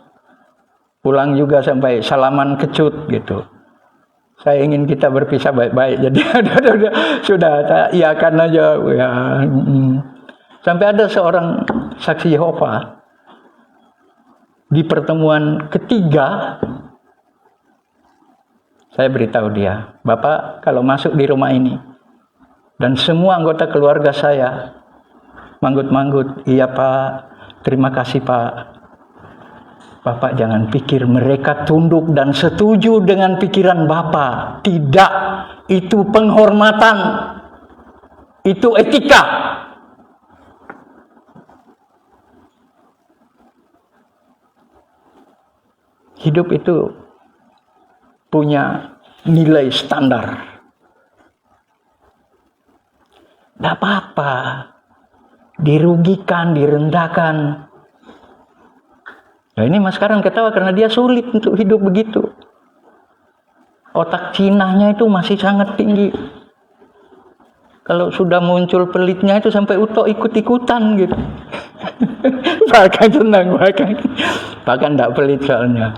Pulang juga sampai salaman kecut gitu. Saya ingin kita berpisah baik-baik. Jadi sudah iakan aja. Ya. Sampai ada seorang saksi Yehova di pertemuan ketiga, saya beritahu dia, Bapak kalau masuk di rumah ini dan semua anggota keluarga saya manggut-manggut, iya Pak, terima kasih Pak. Bapak jangan pikir mereka tunduk dan setuju dengan pikiran Bapak. Tidak, itu penghormatan, itu etika. Hidup itu punya nilai standar. Tidak apa-apa dirugikan, direndahkan. Nah ini mas sekarang ketawa karena dia sulit untuk hidup begitu. Otak cinahnya itu masih sangat tinggi. Kalau sudah muncul pelitnya itu sampai utok ikut-ikutan gitu. Bahkan senang, bahkan tidak pelit soalnya.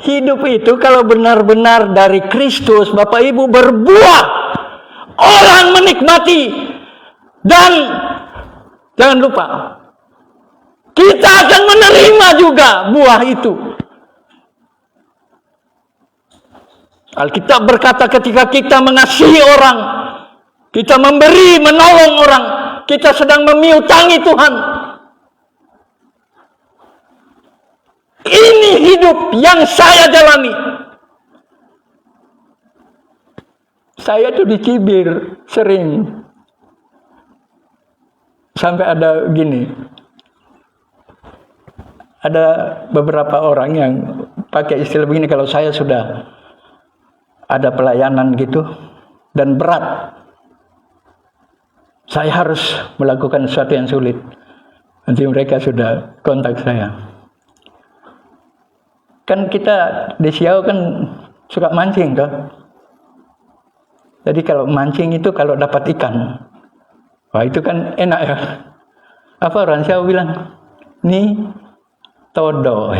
Hidup itu kalau benar-benar dari Kristus, Bapak Ibu, berbuah. Orang menikmati. Dan jangan lupa, kita akan menerima juga buah itu. Alkitab berkata ketika kita mengasihi orang, kita memberi, menolong orang, kita sedang memiutangi Tuhan. Ini hidup yang saya jalani. Saya tuh dicibir sering. Sampai ada gini. Ada beberapa orang yang pakai istilah begini, kalau saya sudah ada pelayanan gitu dan berat, saya harus melakukan sesuatu yang sulit. Nanti mereka sudah kontak saya. Kan kita di Siau kan suka mancing kan. Jadi kalau mancing itu kalau dapat ikan, wah itu kan enak ya. Apa orang Siau bilang? Nih todo.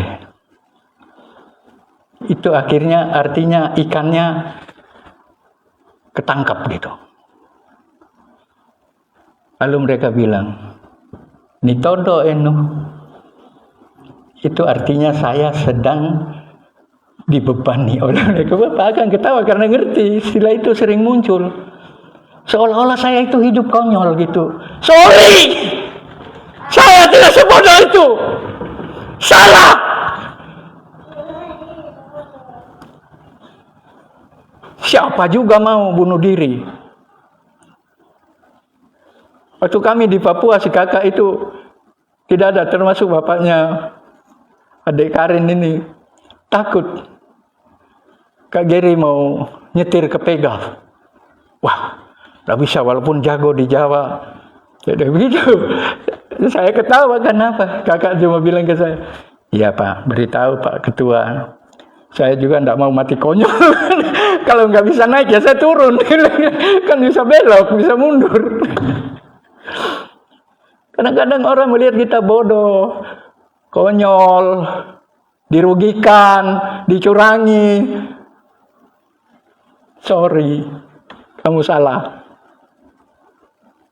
Itu akhirnya artinya ikannya ketangkap gitu. Lalu mereka bilang, ni todo enu. Itu artinya saya sedang dibebani oleh mereka. Bapak akan ketawa karena ngerti istilah itu sering muncul. Seolah-olah saya itu hidup konyol gitu. Sorry, saya tidak sebodoh itu. Salah. Siapa juga mau bunuh diri? Waktu kami di Papua, si kakak itu tidak ada, termasuk bapaknya adik Karin ini, takut Kak Geri mau nyetir ke Pegal. Wah, gak bisa walaupun jago di Jawa. Jadi begitu. Saya ketawa, kenapa? Kakak cuma bilang ke saya, iya Pak, beritahu Pak Ketua, saya juga tidak mau mati konyol. Kalau nggak bisa naik ya saya turun. Kan bisa belok, bisa mundur. Kadang-kadang orang melihat kita bodoh, konyol, dirugikan, dicurangi. Sorry, kamu salah.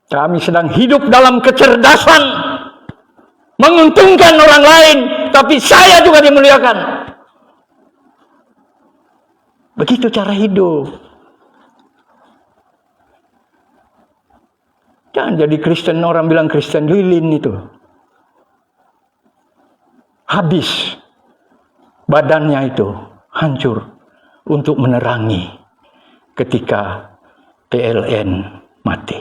Kami sedang hidup dalam kecerdasan, menguntungkan orang lain, tapi saya juga dimuliakan. Begitu cara hidup. Jangan jadi Kristen, orang bilang Kristen lilin itu. Habis badannya itu hancur untuk menerangi ketika PLN mati.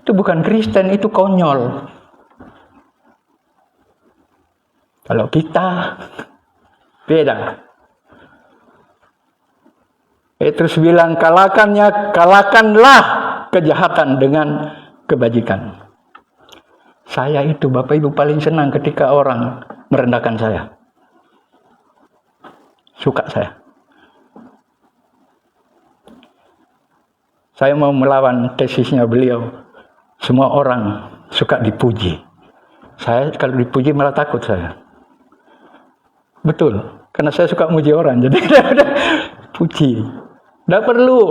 Itu bukan Kristen, itu konyol. Kalau kita beda. Petrus bilang, kalahkanlah kejahatan dengan kebajikan. Saya itu, Bapak Ibu, paling senang ketika orang merendahkan saya. Suka saya. Saya mau melawan tesisnya beliau. Semua orang suka dipuji. Saya kalau dipuji malah takut saya. Betul, karena saya suka muji orang. Jadi puji. Tidak perlu.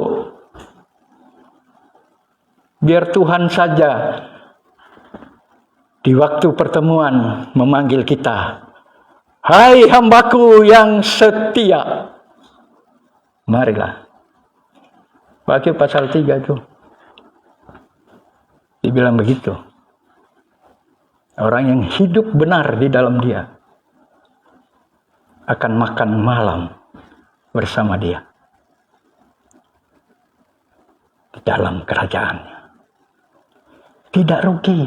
Biar Tuhan saja di waktu pertemuan memanggil kita. Hai hambaku yang setia. Marilah. Wahyu pasal 3 itu. Dibilang begitu. Orang yang hidup benar di dalam dia akan makan malam bersama dia. Di dalam kerajaannya. Tidak rugi.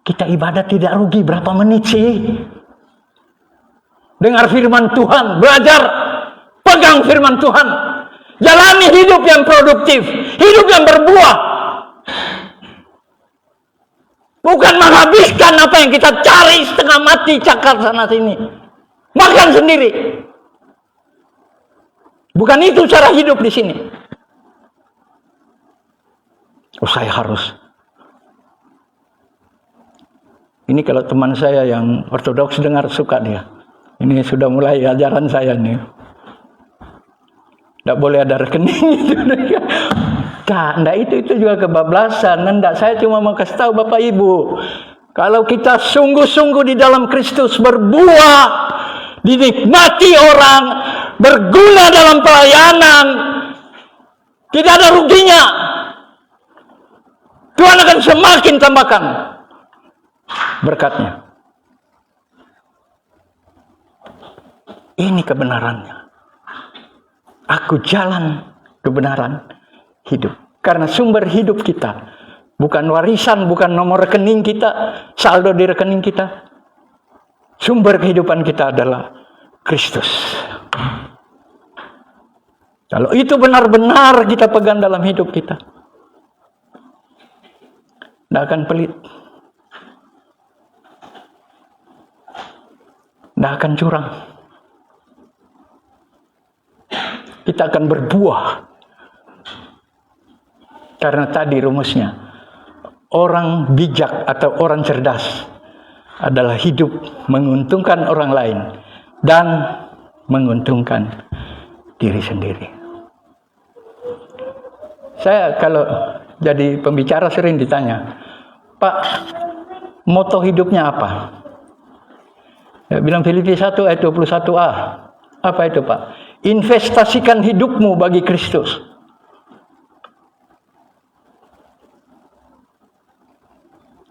Kita ibadat tidak rugi. Berapa menit sih? Dengar firman Tuhan. Belajar. Pegang firman Tuhan. Jalani hidup yang produktif. Hidup yang berbuah. Bukan menghabiskan apa yang kita cari setengah mati. Cakar sana sini. Makan sendiri. Bukan itu cara hidup di sini. Oh, saya harus. Ini kalau teman saya yang ortodoks dengar suka dia. Ini sudah mulai ajaran saya nih. Tidak boleh ada rekening itu. Nah, itu juga kebablasan. Nggak, saya cuma mau kasih tahu Bapak Ibu. Kalau kita sungguh-sungguh di dalam Kristus berbuah, dinikmati orang, berguna dalam pelayanan, tidak ada ruginya. Tuhan akan semakin tambahkan berkatnya. Ini kebenarannya. Aku jalan kebenaran hidup. Karena sumber hidup kita bukan warisan, bukan nomor rekening kita, saldo di rekening kita. Sumber kehidupan kita adalah Kristus. Kalau itu benar-benar kita pegang dalam hidup kita, tidak akan pelit, tidak akan curang. Kita akan berbuah. Karena tadi rumusnya, orang bijak atau orang cerdas adalah hidup menguntungkan orang lain dan menguntungkan diri sendiri. Saya kalau jadi pembicara sering ditanya, Pak, moto hidupnya apa? Ya, bilang Filipi 1 ayat 21a. Apa itu, Pak? Investasikan hidupmu bagi Kristus.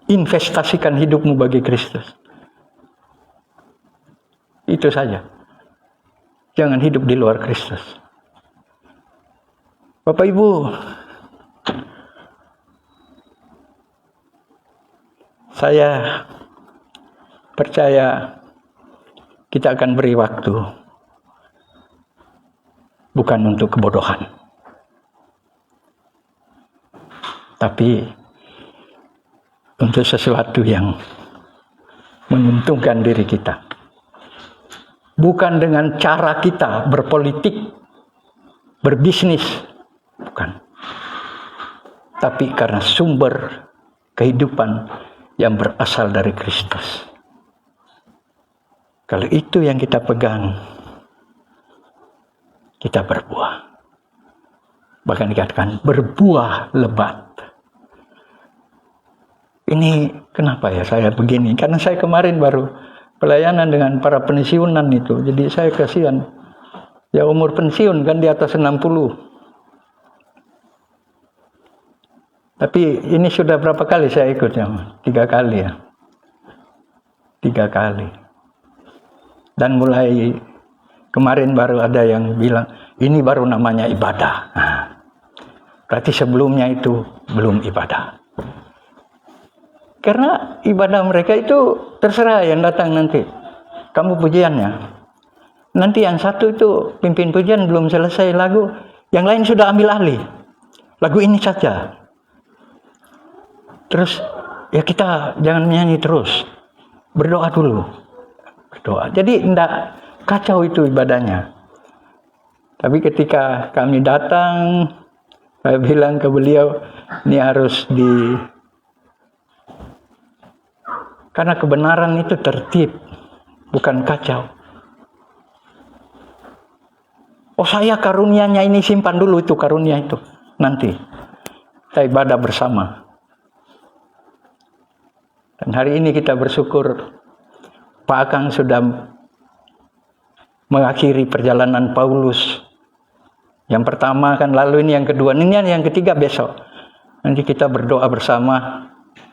Investasikan hidupmu bagi Kristus. Itu saja. Jangan hidup di luar Kristus. Bapak Ibu, saya percaya kita akan beri waktu. Bukan untuk kebodohan. Tapi untuk sesuatu yang menguntungkan diri kita. Bukan dengan cara kita berpolitik berbisnis, bukan. Tapi karena sumber kehidupan yang berasal dari Kristus. Kalau itu yang kita pegang, kita berbuah. Bahkan dikatakan berbuah lebat. Ini kenapa ya saya begini? Karena saya kemarin baru pelayanan dengan para pensiunan itu. Jadi saya kasihan. Ya umur pensiun kan di atas 60. Tapi ini sudah berapa kali saya ikut ya? 3 kali ya. 3 kali. Dan mulai kemarin baru ada yang bilang, ini baru namanya ibadah. Nah, berarti sebelumnya itu belum ibadah. Karena ibadah mereka itu terserah yang datang nanti. Kamu pujiannya. Nanti yang satu itu pimpin pujian belum selesai lagu, yang lain sudah ambil alih. Lagu ini saja. Terus ya kita jangan nyanyi terus. Berdoa dulu. Berdoa. Jadi tidak kacau itu ibadahnya. Tapi ketika kami datang, saya bilang ke beliau, ini harus karena kebenaran itu tertib, bukan kacau. Oh saya karunianya ini simpan dulu itu karunia itu. Nanti kita ibadah bersama. Dan hari ini kita bersyukur Pak Akang sudah mengakhiri perjalanan Paulus. Yang pertama kan, lalu ini yang kedua, ini yang ketiga besok. Nanti kita berdoa bersama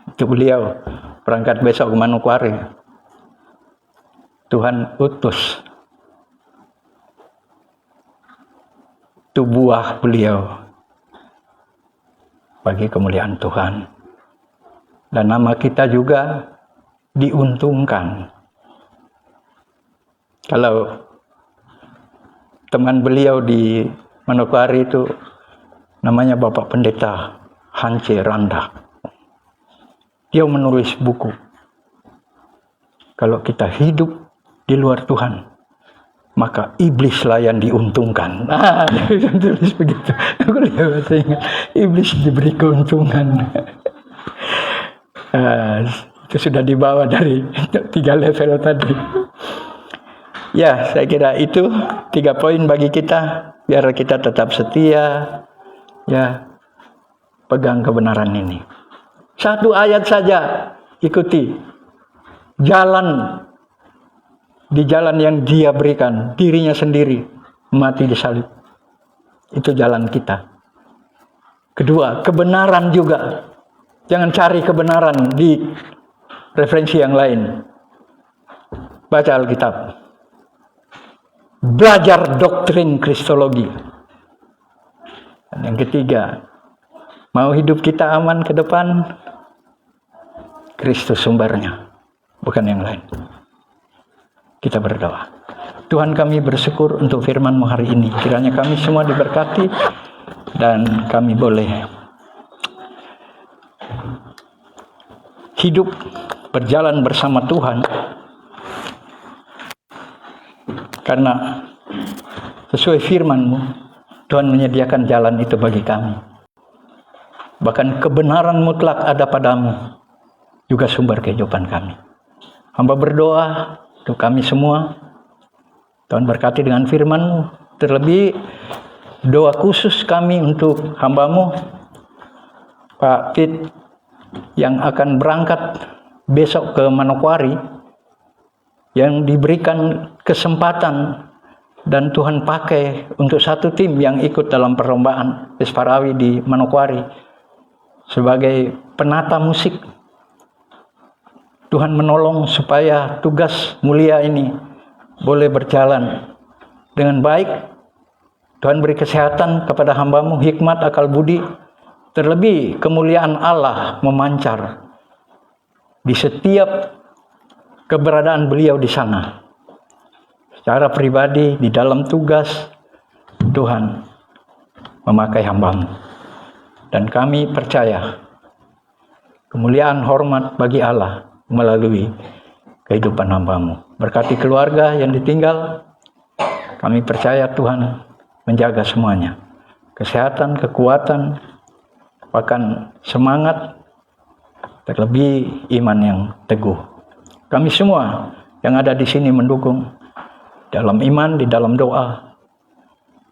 untuk beliau berangkat besok ke Manokwari. Tuhan utus itu buah beliau bagi kemuliaan Tuhan. Dan nama kita juga diuntungkan. Kalau teman beliau di Manokwari itu namanya Bapak Pendeta Hance Randa. Dia menulis buku. Kalau kita hidup di luar Tuhan, maka iblislah yang diuntungkan. Dia tulis begitu. Aku lihat ingat, iblis diberi keuntungan. Itu sudah dibawa dari 3 level tadi. Ya, saya kira itu 3 poin bagi kita, biar kita tetap setia, ya, pegang kebenaran ini. 1 ayat saja ikuti. Jalan di jalan yang Dia berikan, dirinya sendiri mati di salib. Itu jalan kita. Kedua, kebenaran juga. Jangan cari kebenaran di referensi yang lain. Baca Alkitab. Belajar doktrin Kristologi. Dan yang ketiga, mau hidup kita aman ke depan, Kristus sumbernya, bukan yang lain. Kita berdoa. Tuhan, kami bersyukur untuk firman-Mu hari ini. Kiranya kami semua diberkati dan kami boleh hidup berjalan bersama Tuhan, karena sesuai firman-Mu Tuhan menyediakan jalan itu bagi kami. Bahkan kebenaran mutlak ada padamu, juga sumber kehidupan kami. Hamba berdoa untuk kami semua, Tuhan berkati dengan firman-Mu. Terlebih doa khusus kami untuk hamba-Mu Pak Pit yang akan berangkat besok ke Manokwari, yang diberikan kesempatan dan Tuhan pakai untuk satu tim yang ikut dalam perlombaan Pesparawi di Manokwari sebagai penata musik. Tuhan menolong supaya tugas mulia ini boleh berjalan dengan baik. Tuhan beri kesehatan kepada hamba-Mu, hikmat, akal budi. Terlebih kemuliaan Allah memancar di setiap keberadaan beliau di sana. Secara pribadi, di dalam tugas, Tuhan memakai hamba-Mu. Dan kami percaya kemuliaan hormat bagi Allah melalui kehidupan hamba-Mu. Berkati keluarga yang ditinggal, kami percaya Tuhan menjaga semuanya. kesehatan, kekuatan, bahkan semangat, terlebih iman yang teguh. Kami semua yang ada di sini mendukung dalam iman, di dalam doa.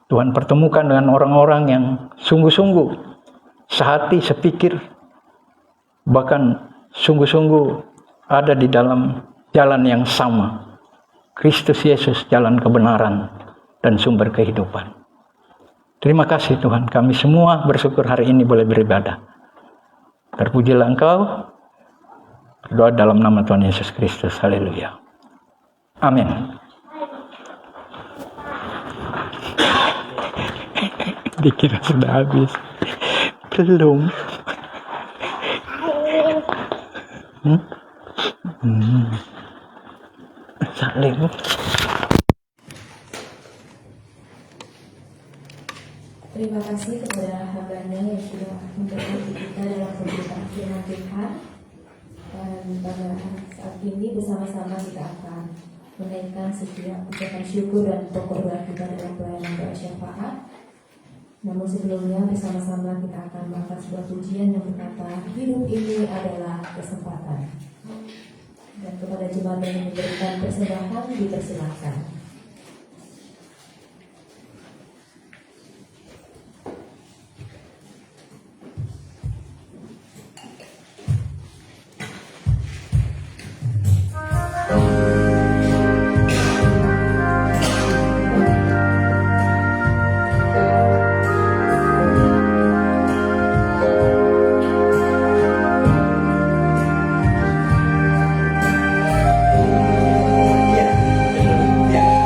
Tuhan pertemukan dengan orang-orang yang sungguh-sungguh sehati, sepikir, bahkan sungguh-sungguh ada di dalam jalan yang sama. Kristus Yesus, jalan kebenaran dan sumber kehidupan. Terima kasih Tuhan, kami semua bersyukur hari ini boleh beribadah. Terpujilah Engkau. Berdoa dalam nama Tuhan Yesus Kristus. Haleluya. Amin. Dikira sudah habis. Belum. Saling. Terima kasih kepada hambanya yang sudah memberkati kita dalam pemberitaan firman Tuhan. Dan pada saat ini bersama-sama kita akan menaikkan setiap ucapan syukur dan pokok doa kita dalam pelayanan doa syafaat. Namun sebelumnya bersama-sama kita akan mengangkat sebuah pujian yang berkata, hidup ini adalah kesempatan. Dan kepada jemaat yang memberikan persembahan dipersilakan. Ya.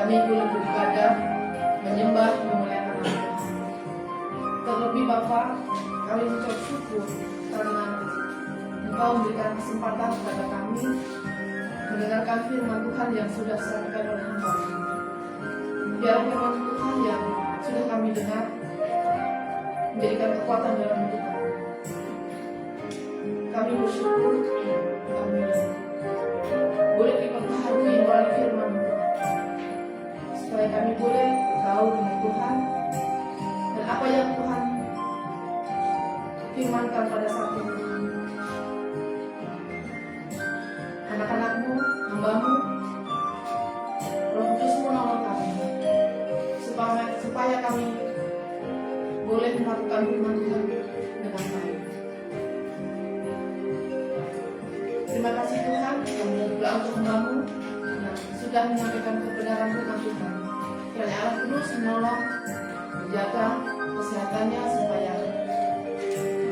kami boleh beribadah, menyembah, memuliakan nama Tuhan. Terlebih Bapa, kami mengucap syukur karena Engkau memberikan kesempatan kepada kami mendengarkan firman Tuhan yang sudah disampaikan oleh hamba. Biar firman Tuhan yang sudah kami dengar menjadikan kekuatan dalam hidup kami. Kami bersyukur kami boleh diperbaharui melalui firman Tuhan, supaya kami boleh tahu dengan Tuhan dan apa yang Tuhan firmankan pada saat ini. Anak-anakmu, hambamu, Roh Kudus menolong kami supaya kami boleh melakukan firman Tuhan dengan baik. Terima kasih Tuhan kami berdoa untuk hambamu yang sudah menyampaikan kebenaran firman Tuhan. Kiranya Allah terus menolong, menjaga kesehatannya supaya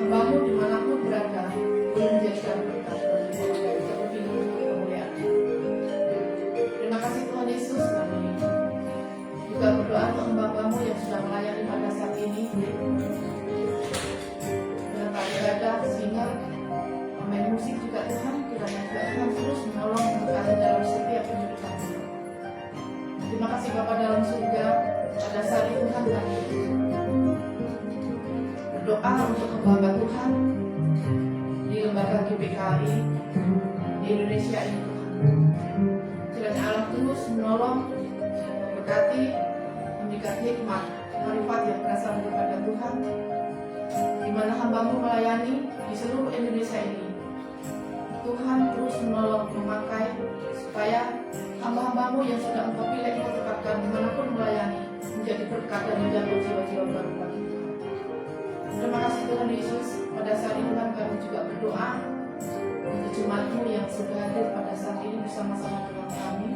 hambamu dimanapun berada boleh menjadikan berkat bagi kemuliaan. Terima kasih Tuhan Yesus, kami juga berdoa untuk hamba-hambamu yang sudah melayani pada saat ini dengan ibadah, sehingga pemain musik juga Tuhan, kiranya juga Tuhan terus menolong memberkati dalam setiap kehidupan. Terima kasih Bapa dalam surga, pada saat itu Tuhan kami berdoa untuk hamba Tuhan di lembaga GPKI di Indonesia ini Tuhan. Kiranya Allah terus menolong, berkati, memberikan hikmat, marifat yang berasal daripada Tuhan, di mana hambamu melayani di seluruh Indonesia ini. Tuhan terus menolong, memakai supaya hamba-hambamu yang sudah Engkau pilih, Engkau tetapkan dimanapun melayani, menjadi berkat dan menjaga jiwa-jiwa baru bagi Tuhan. Terima kasih Tuhan Yesus. Pada saat ini Tuhan kami juga berdoa untuk jemaat-Mu yang sudah hadir pada saat ini bersama-sama dengan kami.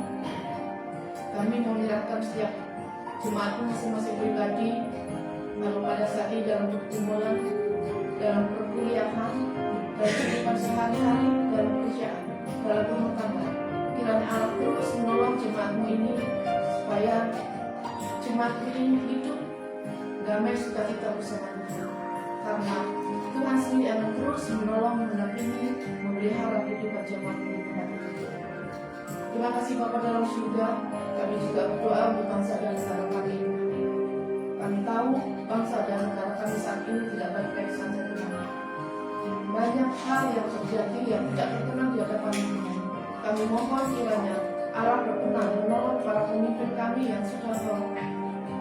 Kami menyerahkan setiap jemaat-Mu masing-masing pribadi, lalu pada saat ini dalam pergumulan, dalam perkuliahan, dalam kehidupan sehari-hari, dalam pekerjaan, dalam rumah tangga. Kiranya Allah terus menolong jemaat-Mu ini supaya jemaat-Mu ini hidup damai sukacita bersama Tuhan. Karena Tuhan sendiri akan terus menolong, mendampingi, memelihara kehidupan jemaat-Mu di tempat ini. Terima kasih Bapa dalam surga. Kami juga berdoa untuk bangsa dan negara kami. Kami tahu bangsa dan negara kami saat ini tidak baik-baik saja Tuhan. Banyak hal yang terjadi yang tidak berkenan di hadapan Tuhan. Kami mohon kiranya Allah berkenan menolong para pemimpin kami yang sudah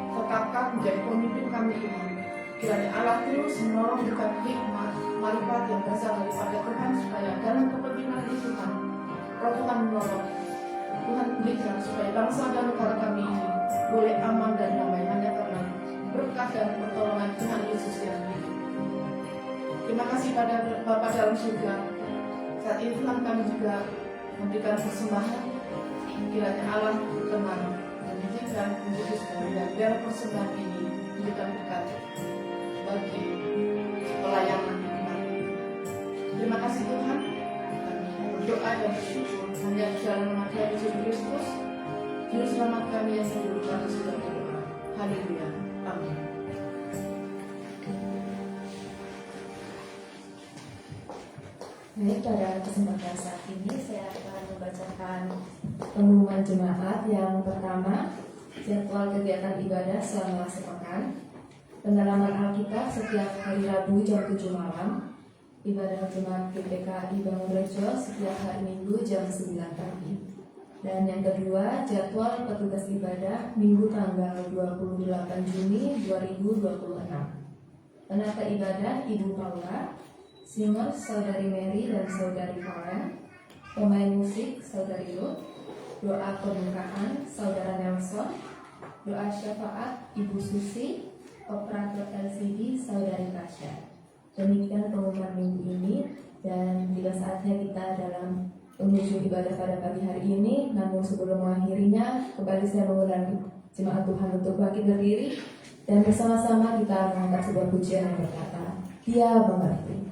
tetapkan menjadi pemimpin kami Tuhan. Kiranya Allah terus menolong, bukan hikmat, marifat yang berasal daripada Tuhan, supaya dalam kepentingan ini Tuhan, Roh Tuhan menolong. Tuhan berikan supaya bangsa dan negara kami ini boleh aman dan damai hanya karena berkat dan pertolongan Tuhan Yesus yang hidup. Terima kasih pada Bapa dalam surga. Saat ini Tuhan kami juga memberikan persembahan. Kiranya Allah berkenan mengizinkan menjadi dan biar persembahan ini memberikan berkat bagi pelayanan Tuhan. Terima kasih Tuhan. Kami berdoa dan bersyukur hanya di dalam nama Tuhan Yesus Kristus, Juru Selamat kami yang sempurna, kami sudah berdoa. Haleluya. Amin. Baik, pada kesempatan saat ini saya akan membacakan pengumuman jemaat. Yang pertama, jadwal kegiatan ibadah selama sepekan. Pendalaman Alkitab setiap hari Rabu jam 7 malam. Ibadah Jemaat GPKI Bangunrejo setiap hari Minggu jam 9 pagi. Dan yang kedua, jadwal petugas ibadah Minggu tanggal 28 Juni 2026. Penata ibadah Ibu Paula, singers Saudari Mary dan Saudari Karen, pemain musik Saudari Ruth, doa pembukaan Saudara Nelson, doa syafaat Ibu Susi, operator LCD Saudari Tasya. Demikian pengumuman minggu ini, dan tiba saatnya kita dalam penghujung ibadah pada pagi hari ini. Namun sebelum mengakhirinya, kembali saya mengundang jemaat Tuhan untuk bangkit berdiri dan bersama-sama kita mengangkat sebuah pujian yang berkata, Dia mengerti.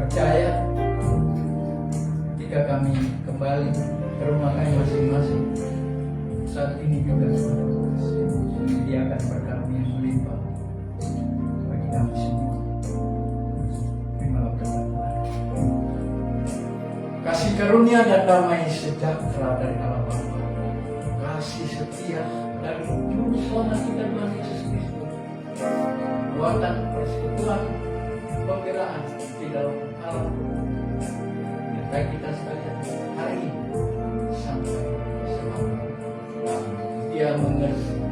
percaya ketika kami kembali ke rumah kami masing-masing, saat ini juga menyediakan berkat yang melimpah bagi kami semua. Terimalah berkat Tuhan. Kasih karunia dan damai sejahtera dari Allah Bapa, kasih setia dari Juru Selamat kita Tuhan Yesus Kristus, kuatan persekutuan pembelaan di dalam Allah menyertai kita sekalian hari ini sampai selama Dia mengerti.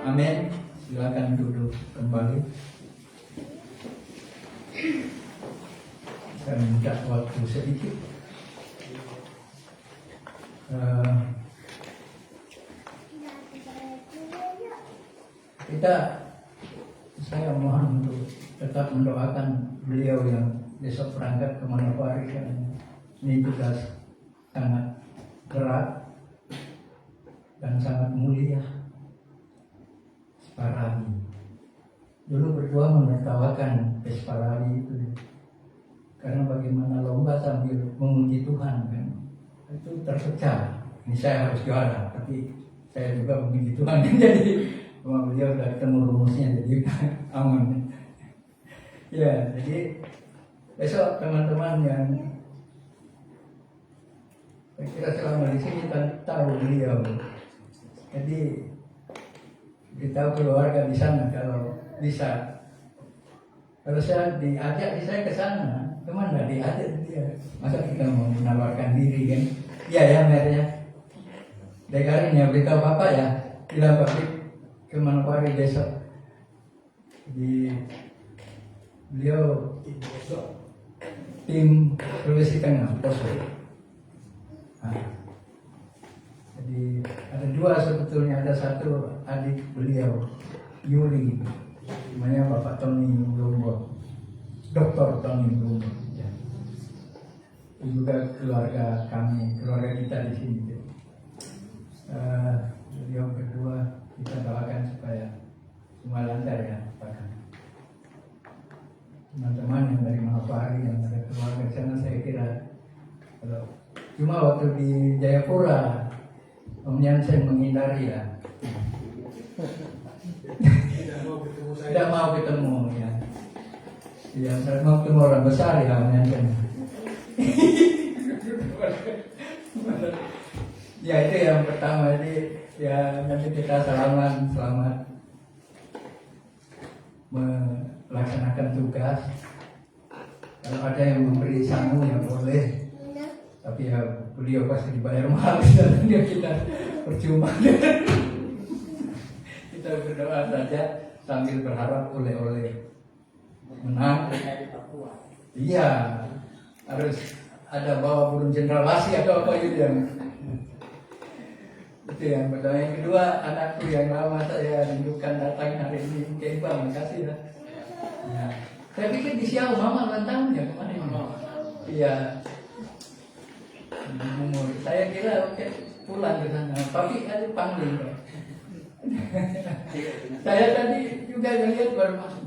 Amin. Silakan duduk kembali. Saya minta waktu sedikit. Saya mohon untuk tetap mendoakan beliau yang besok berangkat ke Manokwari. Ini tugas sangat berat dan sangat mulia. Vesparadi. Dulu berdua menertawakan Vesparadi itu, karena bagaimana lomba sambil memuji Tuhan kan, itu terpecah. Ini saya harus juara, tapi saya juga memuji Tuhan. Jadi sama beliau sudah ketemu rumusnya, jadi aman. Ya, jadi besok teman-teman yang saya kira selama di sini tahu beliau. Jadi beritahu keluarga di sana kalau bisa. Kalau saya diajak, saya ke sana, teman nggak diajak dia. Masa kita mau menawarkan diri kan? Iya ya, Mer ya. Dekarin ya, beritahu Bapak ya. Bilang Bapak ke Manokwari besok. Di beliau tim Sulawesi Tengah, Poso. Jadi ada dua sebetulnya, ada satu adik beliau, Yuli, namanya Bapak Tony Blumbo, Dr. Tony Blumbo. Ya. Itu juga keluarga kami, keluarga kita di sini. Beliau berdua kita doakan supaya semua lancar ya, Pak. Teman-teman yang dari Manokwari, yang ada keluarga di sana, saya kira kalau cuma waktu di Jayapura, Om Jansen menghindari ya. Tidak mau ketemu ya. Ya, saya mau ketemu orang besar ya Om Jansen. Ya itu yang pertama, jadi ya nanti kita selamat melaksanakan tugas. Kalau ada yang memberi sangu ya boleh. Tapi ya beliau pasti dibayar mahal dan kita percuma. Kita berdoa saja sambil berharap oleh-oleh menang. Iya, harus ada bawa burung cendrawasih atau apa gitu yang itu yang pertama. Yang kedua, anakku yang lama saya rindukan datang hari ini. Oke, Bang, makasih ya. Ya. Saya pikir di Siau Mama ulang tahunnya kemarin. Iya. Saya kira oke, pulang ke sana, tapi ada panggil. Saya tadi juga ngeliat baru masuk.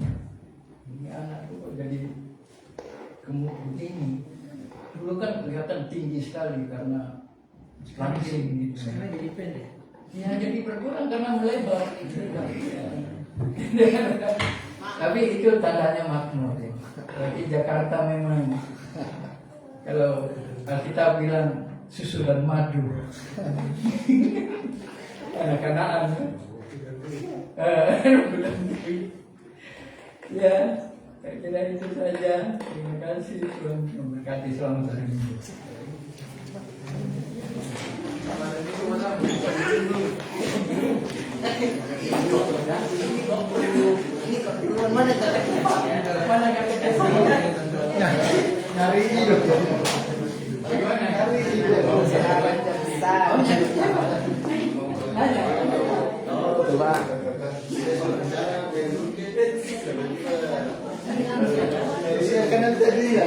Ini anakku kok jadi gemuk begini. Dulu kan kelihatan tinggi sekali karena langsing gitu. Sekarang jadi pendek. Ya jadi berkurang karena melebar. Tapi itu tandanya makmur ya. Berarti Jakarta memang Kalau Alkitab bilang susu dan madu. Anak-anakan. Ya, saya kira itu saja. Terima kasih, Tuhan memberkati selamat hari Minggu. Hari ini loh. Hari ini loh. Silakan tadi ya.